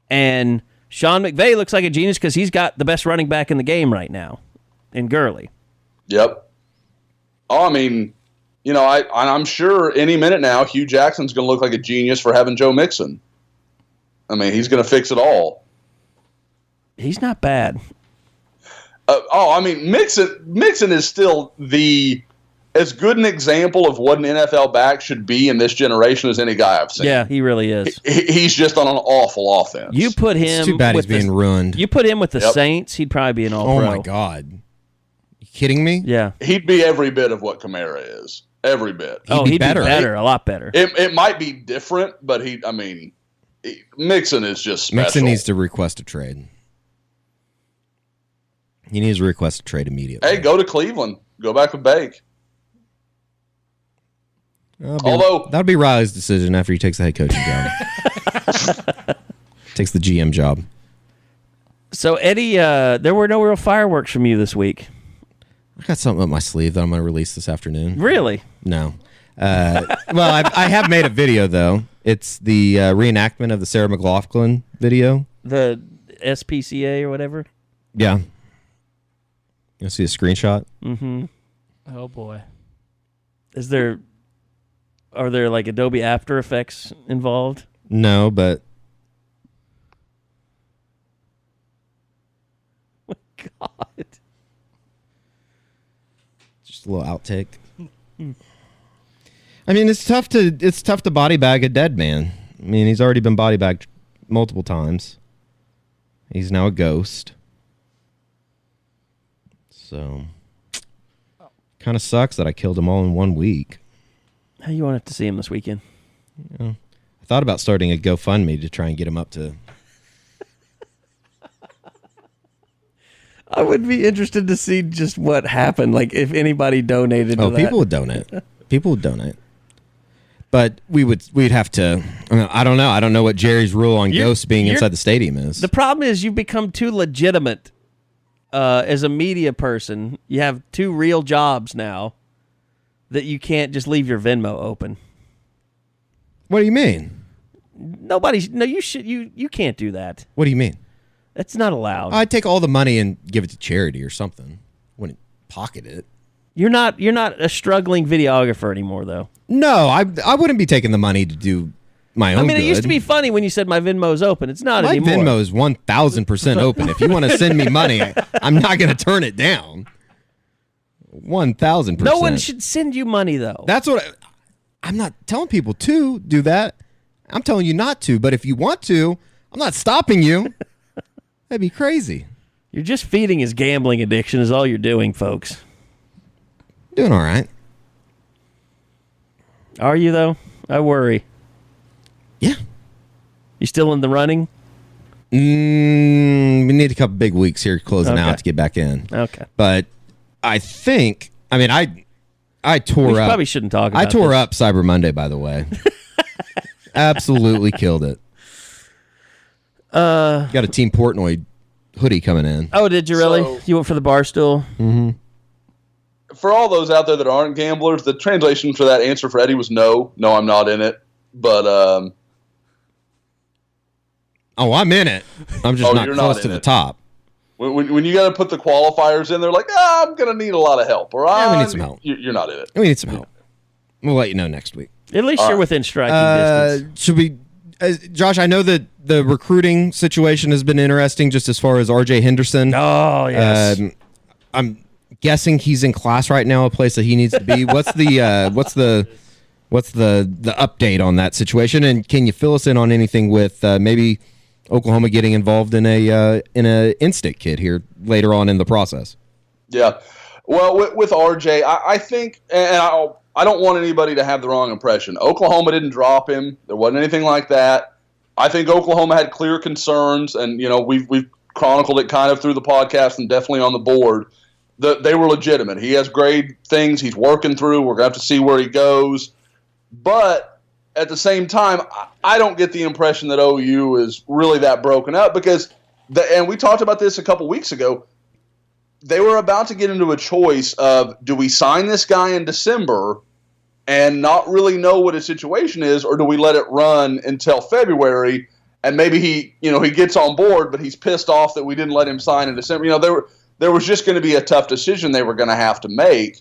And Sean McVay looks like a genius because he's got the best running back in the game right now in Gurley. Yep. I'm sure any minute now Hugh Jackson's going to look like a genius for having Joe Mixon. He's going to fix it all. He's not bad. Mixon is still as good an example of what an NFL back should be in this generation as any guy I've seen. Yeah, he really is. He's just on an awful offense. You put him. It's too bad he's being ruined. You put him with the Saints, he'd probably be an all-pro. Oh my God! You kidding me? Yeah, he'd be every bit of what Kamara is. Every bit. He'd be better, a lot better. It might be different, but Mixon is just special. Mixon needs to request a trade. He needs to request a trade immediately. Hey, go to Cleveland. Go back with Bake. That'll be Riley's decision after he takes the head coaching job. Takes the GM job. So, Eddie, there were no real fireworks from you this week. I got something up my sleeve that I'm going to release this afternoon. Really? No. I have made a video, though. It's the reenactment of the Sarah McLachlan video. The SPCA or whatever? Yeah. You see a screenshot? Mm-hmm. Oh boy. Are there like Adobe After Effects involved? No, but Oh my God. Just a little outtake. I mean, it's tough to body bag a dead man. I mean, he's already been body bagged multiple times. He's now a ghost. So, kind of sucks that I killed him all in 1 week. How you wanted to see him this weekend? I thought about starting a GoFundMe to try and get him up to. I would be interested to see just what happened. Like if anybody donated. To people would donate. People would donate. But we'd have to. I don't know. I don't know what Jerry's rule on ghosts being inside the stadium is. The problem is you've become too legitimate as a media person. You have 2 real jobs now that you can't just leave your Venmo open. What do you mean? You can't do that. What do you mean? That's not allowed. I'd take all the money and give it to charity or something. Wouldn't pocket it. You're not a struggling videographer anymore, though. No, I wouldn't be taking the money to do my own. I mean, it used to be funny when you said my Venmo's open. It's not anymore. My Venmo is 1,000% open. If you want to send me money, I'm not going to turn it down. 1,000%. No one should send you money, though. That's what I'm not telling people to do that. I'm telling you not to. But if you want to, I'm not stopping you. That'd be crazy. You're just feeding his gambling addiction is all you're doing, folks. Doing all right. Are you, though? I worry. Yeah. You still in the running? We need a couple big weeks here closing out to get back in. Okay. But I think, I tore up. Probably shouldn't talk about I tore up Cyber Monday, by the way. Absolutely killed it. Got a Team Portnoy hoodie coming in. Oh, did you really? So, you went for the bar stool? Mm-hmm. For all those out there that aren't gamblers, the translation for that answer for Eddie was no. No, I'm not in it. But oh, I'm in it. I'm just not close to the top. When you got to put the qualifiers in, they're like, I'm going to need a lot of help. Or we need some help. You're not in it. We need some help. We'll let you know next week. At least you're within striking distance. Should we, Josh? I know that the recruiting situation has been interesting, just as far as Arjei Henderson. Oh yes. I'm guessing he's in class right now, a place that he needs to be. What's the update on that situation? And can you fill us in on anything with maybe Oklahoma getting involved in a in-state kid here later on in the process? Yeah. Well, with Arjei, I think, and I don't want anybody to have the wrong impression. Oklahoma didn't drop him. There wasn't anything like that. I think Oklahoma had clear concerns, and we've chronicled it kind of through the podcast and definitely on the board. They were legitimate. He has grade things he's working through. We're going to have to see where he goes. But at the same time, I don't get the impression that OU is really that broken up because, and we talked about this a couple weeks ago, they were about to get into a choice of, do we sign this guy in December and not really know what his situation is, or do we let it run until February and maybe he gets on board, but he's pissed off that we didn't let him sign in December. There was just going to be a tough decision they were going to have to make.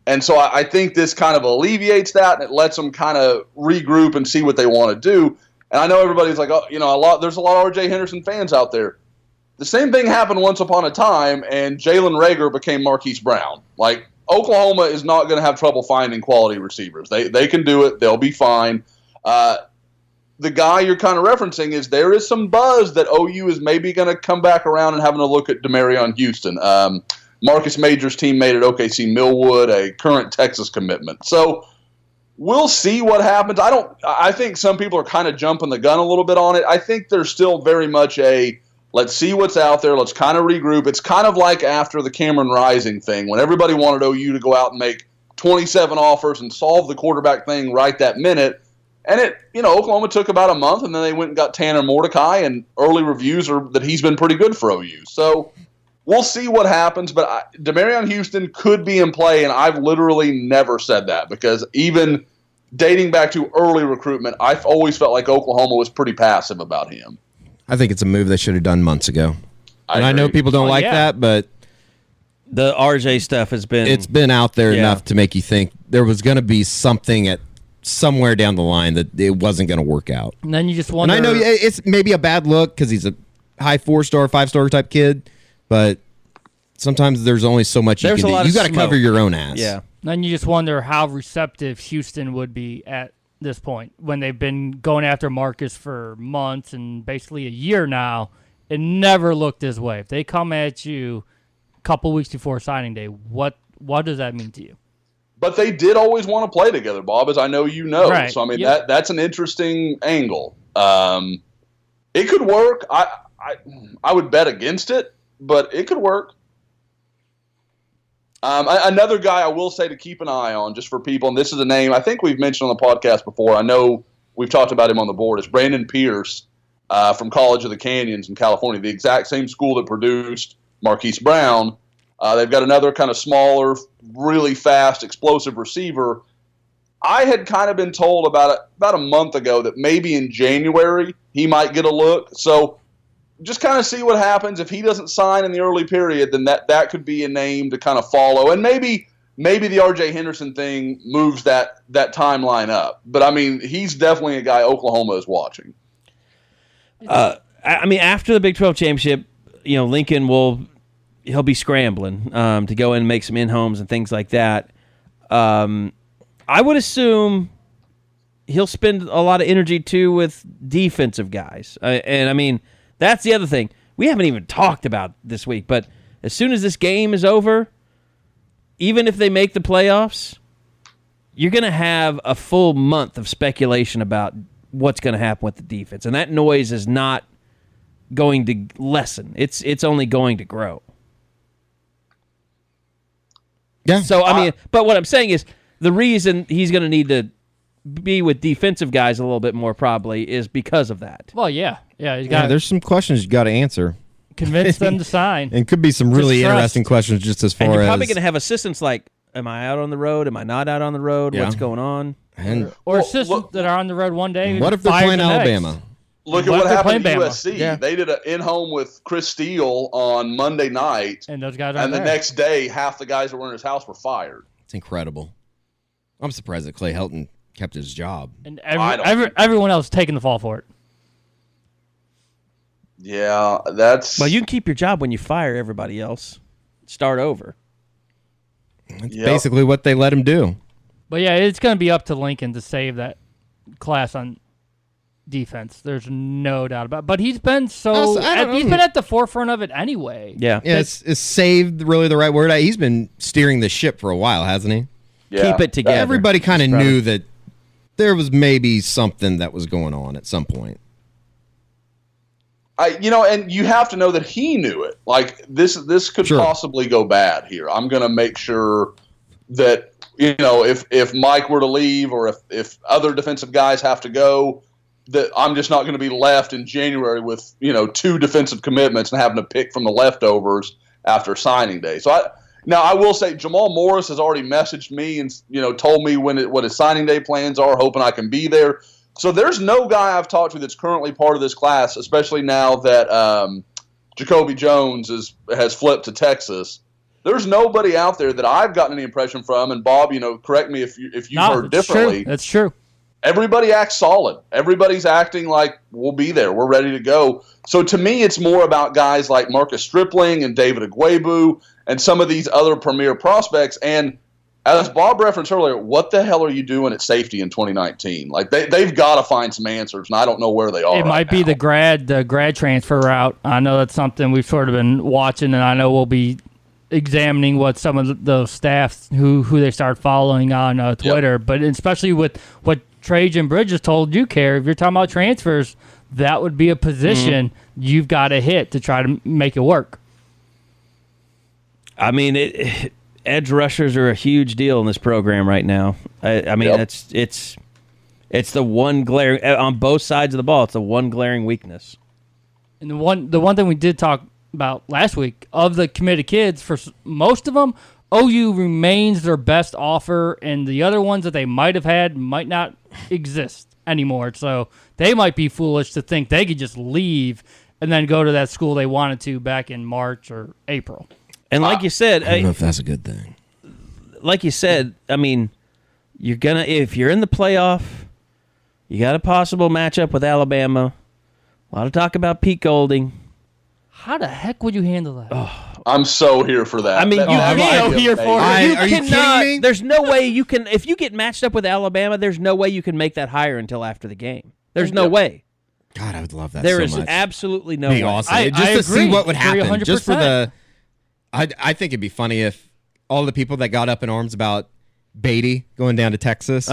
And so I think this kind of alleviates that, and it lets them kind of regroup and see what they want to do. And I know everybody's like, there's a lot of Arjei Henderson fans out there. The same thing happened once upon a time, and Jalen Reagor became Marquise Brown. Like, Oklahoma is not going to have trouble finding quality receivers. They can do it. They'll be fine. The guy you're kind of referencing is there is some buzz that OU is maybe going to come back around and having a look at Demarion Houston. Marcus Major's teammate at OKC Millwood, a current Texas commitment. So we'll see what happens. I think some people are kind of jumping the gun a little bit on it. I think there's still very much let's see what's out there. Let's kind of regroup. It's kind of like after the Cameron Rising thing when everybody wanted OU to go out and make 27 offers and solve the quarterback thing right that minute. And Oklahoma took about a month, and then they went and got Tanner Mordecai, and early reviews are that he's been pretty good for OU. So we'll see what happens, but Demarion Houston could be in play, and I've literally never said that because even dating back to early recruitment, I've always felt like Oklahoma was pretty passive about him. I think it's a move they should have done months ago. And I know people don't like that, but The Arjei stuff has been... It's been out there enough to make you think there was going to be something at somewhere down the line that it wasn't going to work out. And then you just wonder... And I know it's maybe a bad look because he's a high 4-star, 5-star type kid, but sometimes there's only so much you can do. You got to cover your own ass. Yeah. Then you just wonder how receptive Houston would be at this point when they've been going after Marcus for months and basically a year now. It never looked this way. If they come at you a couple weeks before signing day, what does that mean to you? But they did always want to play together, Bob, as I know you know. Right. So, I mean, that's an interesting angle. It could work. I would bet against it, but it could work. Another guy I will say to keep an eye on, just for people, and this is a name I think we've mentioned on the podcast before. I know we've talked about him on the board. It's Brandon Pierce from College of the Canyons in California, the exact same school that produced Marquise Brown. They've got another kind of smaller, really fast, explosive receiver. I had kind of been told about a month ago that maybe in January he might get a look. So just kind of see what happens. If he doesn't sign in the early period, then that could be a name to kind of follow. And maybe the Arjei Henderson thing moves that timeline up. But, I mean, he's definitely a guy Oklahoma is watching. I mean, after the Big 12 championship, Lincoln he'll be scrambling to go in and make some in-homes and things like that. I would assume he'll spend a lot of energy, too, with defensive guys. And, I mean, that's the other thing. We haven't even talked about this week, but as soon as this game is over, even if they make the playoffs, you're going to have a full month of speculation about what's going to happen with the defense. And that noise is not going to lessen. It's only going to grow. Yeah. So, I mean, but what I'm saying is the reason he's going to need to be with defensive guys a little bit more probably is because of that. Well, yeah. He's got there's some questions you got to answer. Convince them to sign. And could be some really interesting questions just as far as... And you're probably going to have assistants like, am I out on the road? Am I not out on the road? What's going on? Or assistants that are on the road one day. What if they're playing Alabama? Look at what happened to USC. Yeah. They did an in-home with Chris Steele on Monday night. And those guys the next day, half the guys that were in his house were fired. It's incredible. I'm surprised that Clay Helton kept his job. And everyone else taking the fall for it. Yeah, that's... Well, you can keep your job when you fire everybody else. Start over. That's basically what they let him do. But, yeah, it's going to be up to Lincoln to save that class on defense. There's no doubt about it. But he's been he's been at the forefront of it anyway. Yeah. Is saved really the right word? He's been steering the ship for a while, hasn't he? Yeah. Keep it together. Everybody kind of knew that there was maybe something that was going on at some point. And you have to know that he knew it. Like, this could possibly go bad here. I'm going to make sure that, if Mike were to leave or if other defensive guys have to go, that I'm just not going to be left in January with, 2 defensive commitments and having to pick from the leftovers after signing day. So I will say Jamal Morris has already messaged me and, told me what his signing day plans are, hoping I can be there. So there's no guy I've talked to that's currently part of this class, especially now that Jacoby Jones has flipped to Texas. There's nobody out there that I've gotten any impression from. And Bob, correct me if you've heard differently. True. That's true. Everybody acts solid. Everybody's acting like we'll be there. We're ready to go. So to me, it's more about guys like Marcus Stripling and David Agwebu and some of these other premier prospects. And as Bob referenced earlier, what the hell are you doing at safety in 2019? Like they've got to find some answers, and I don't know where they are. It might be the grad transfer route. I know that's something we've sort of been watching, and I know we'll be examining what some of the staffs who they start following on Twitter. But especially with what Trajan Bridges told you, Carey, if you're talking about transfers, that would be a position you've got to hit to try to make it work. I mean, edge rushers are a huge deal in this program right now. I mean, it's the one glaring on both sides of the ball. It's the one glaring weakness. And the one thing we did talk about last week of the committed kids, for most of them, OU remains their best offer, and the other ones that they might have had might not exist anymore. So they might be foolish to think they could just leave and then go to that school they wanted to back in March or April. And like you said, I don't know if that's a good thing. Like you said, I mean, if you're in the playoff, you got a possible matchup with Alabama. A lot of talk about Pete Golding. How the heck would you handle that? Oh, I'm so here for that. I mean, I'm so here for it. Are you kidding me? There's no way you can. If you get matched up with Alabama, there's no way you can make that higher until after the game. There's no way. God, I would love that. There so is much. absolutely no Be way. awesome. I Just to see agree. what would happen. 100%. Just for the, I think it'd be funny if all the people that got up in arms about Beatty going down to Texas,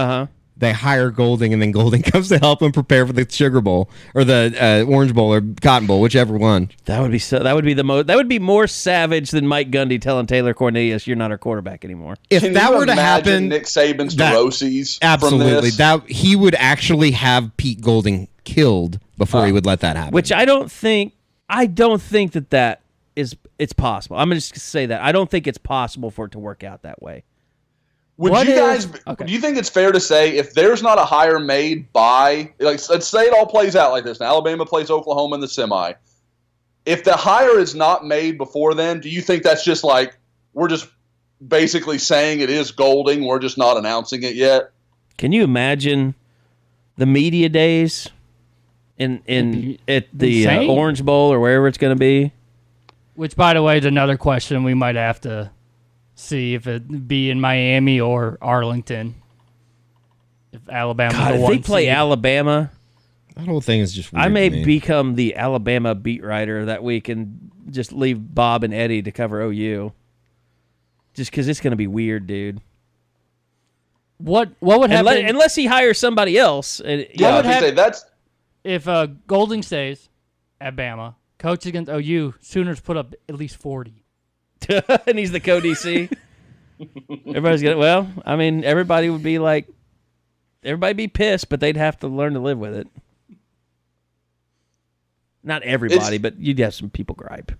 they hire Golding, and then Golding comes to help them prepare for the Sugar Bowl or the Orange Bowl or Cotton Bowl, whichever one. That would be so. That would be the most. That would be more savage than Mike Gundy telling Taylor Cornelius, "You're not our quarterback anymore." If Can that you were to imagine happen, Nick Saban's neuroses absolutely, from this? that he would actually have Pete Golding killed before he would let that happen. Which I don't think that is. It's possible. I'm just gonna say that I don't think it's possible for it to work out that way. Would What you if- guys? okay. Do you think it's fair to say if there's not a hire made by, like, let's say it all plays out like this, and Alabama plays Oklahoma in the semi. If the hire is not made before then, do you think that's just like we're just basically saying it is Golding, we're just not announcing it yet? Can you imagine the media days at the insane. Orange Bowl or wherever it's going to be? Which, by the way, is another question we might have to see if it be in Miami or Arlington. If Alabama's God, the if one they play seed. Alabama, that whole thing is just weird I may to me. become the Alabama beat writer that week and just leave Bob and Eddie to cover OU. Just because it's going to be weird, dude. What would happen Unless he hires somebody else. And, Yeah, I would was gonna hap- say that's if Golding stays at Bama, coach against OU, Sooners put up at least 40. and he's the co-DC. Everybody's gonna. Well, I mean, everybody would be like, everybody be pissed, but they'd have to learn to live with it. Not everybody, but you'd have some people gripe.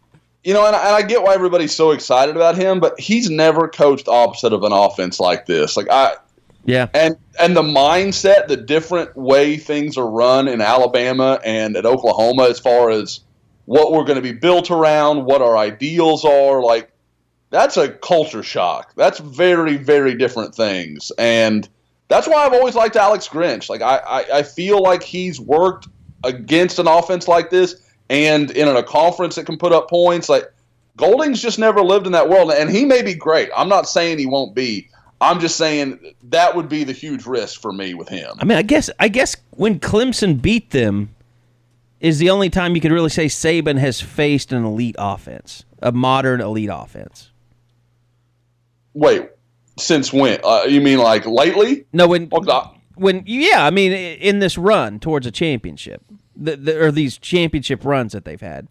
and I get why everybody's so excited about him, but he's never coached opposite of an offense like this. Yeah. And the mindset, the different way things are run in Alabama and at Oklahoma as far as what we're going to be built around, what our ideals are, like, that's a culture shock. That's very, very different things. And that's why I've always liked Alex Grinch. Like, I feel like he's worked against an offense like this and in a conference that can put up points. Like, Golding's just never lived in that world, and he may be great. I'm not saying he won't be. I'm just saying that would be the huge risk for me with him. I mean, I guess when Clemson beat them is the only time you could really say Saban has faced an elite offense, a modern elite offense. Wait, since when? You mean like lately? No, I mean, in this run towards a championship, or these championship runs that they've had.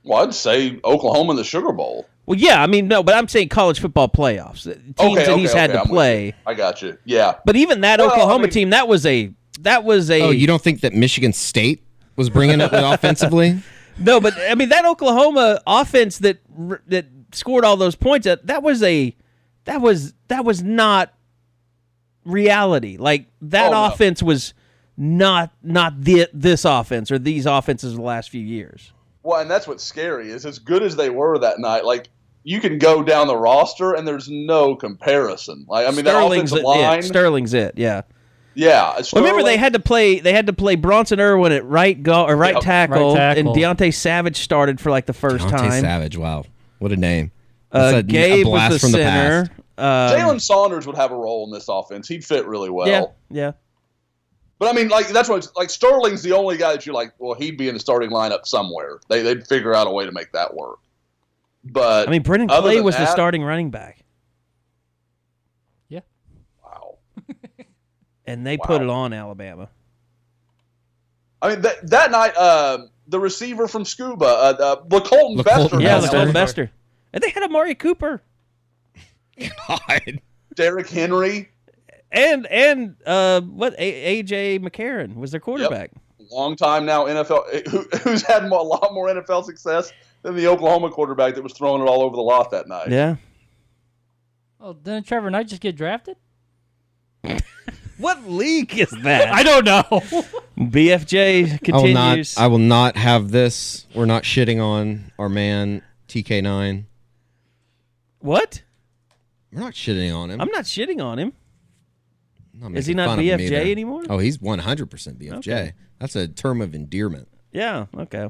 Well, I'd say Oklahoma in the Sugar Bowl. Well, yeah, I mean, no, but I'm saying college football playoffs. Teams that he's had to I'm play. with you. I got you. Yeah. But even that Oklahoma team, that was a. Oh, you don't think that Michigan State was bringing it offensively? No, but I mean that Oklahoma offense that scored all those points. That was not reality. Like that offense was not this offense or these offenses of the last few years. Well, and that's what's scary is as good as they were that night. Like, you can go down the roster and there's no comparison. Like, I mean, that offensive line. Sterling's it. Yeah. Yeah. Well, remember they had to play Bronson Irwin at right tackle, and Deontay Savage started for like the first time. Deontay Savage, wow, what a name! Gabe was the from center. Jalen Saunders would have a role in this offense. He'd fit really well. Yeah. But I mean, like, that's what, like, Sterling's the only guy that you're like, well, he'd be in the starting lineup somewhere. They'd figure out a way to make that work. But I mean, Brennan Clay was the starting running back. Yeah. Wow. And they put it on Alabama. I mean, that night, the receiver from Scuba, LaColton Bester. Yeah, LaColton Bester. And they had Amari Cooper. God. Derrick Henry. And AJ McCarron was their quarterback. Yep. Long time now NFL, who's had a lot more NFL success than the Oklahoma quarterback that was throwing it all over the lot that night. Yeah. Oh, didn't Trevor Knight just get drafted? What league is that? I don't know. BFJ continues. I will not have this. We're not shitting on our man TK9. What? We're not shitting on him. I'm not shitting on him. Is he not BFJ anymore? Oh, he's 100% BFJ. Okay. That's a term of endearment. Yeah, okay.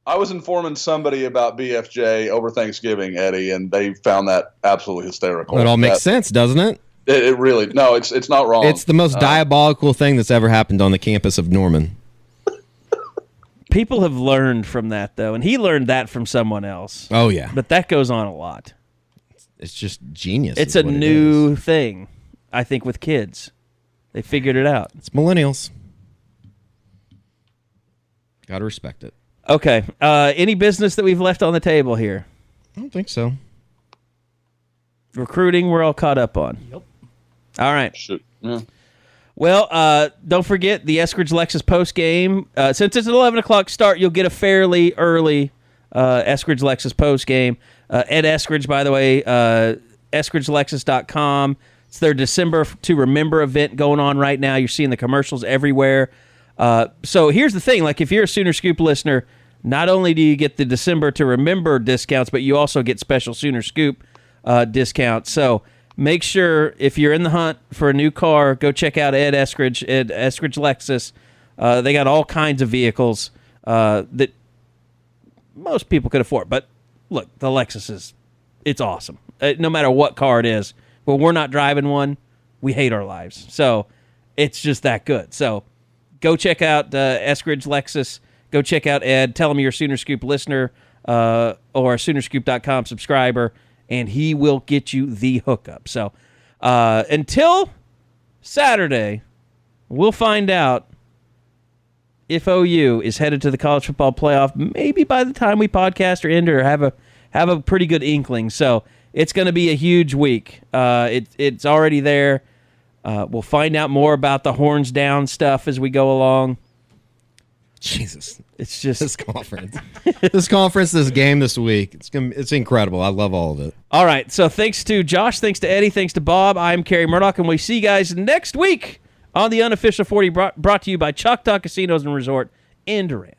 I was informing somebody about BFJ over Thanksgiving, Eddie, and they found that absolutely hysterical. It all makes sense, doesn't it? It really, no, it's not wrong. It's the most diabolical thing that's ever happened on the campus of Norman. People have learned from that, though, and he learned that from someone else. Oh, yeah. But that goes on a lot. It's just genius. It's a new thing, I think, with kids. They figured it out. It's millennials. Got to respect it. Okay. Any business that we've left on the table here? I don't think so. Recruiting, we're all caught up on. Yep. All right. Shoot. Yeah. Well, don't forget the Eskridge Lexus post game. Since it's an 11 o'clock start, you'll get a fairly early Eskridge Lexus post game. Ed Eskridge, by the way, EskridgeLexus.com. It's their December to Remember event going on right now. You're seeing the commercials everywhere. So here's the thing. Like, if you're a Sooner Scoop listener, not only do you get the December to Remember discounts, but you also get special Sooner Scoop discounts. So make sure, if you're in the hunt for a new car, go check out Ed Eskridge Lexus. They got all kinds of vehicles that most people could afford. But look, the Lexus it's awesome. No matter what car it is. When we're not driving one, we hate our lives. So it's just that good. So go check out Eskridge Lexus. Go check out Ed. Tell him you're a Sooner Scoop listener or a Soonerscoop.com subscriber, and he will get you the hookup. So until Saturday, we'll find out if OU is headed to the college football playoff. Maybe by the time we podcast or end or have a pretty good inkling. So it's going to be a huge week. It's already there. We'll find out more about the horns down stuff as we go along. Jesus, it's just this conference, this game this week. It's incredible. I love all of it. All right. So thanks to Josh, thanks to Eddie, thanks to Bob. I'm Carey Murdoch, and we see you guys next week on the Unofficial 40, brought to you by Choctaw Casinos and Resort in Durant.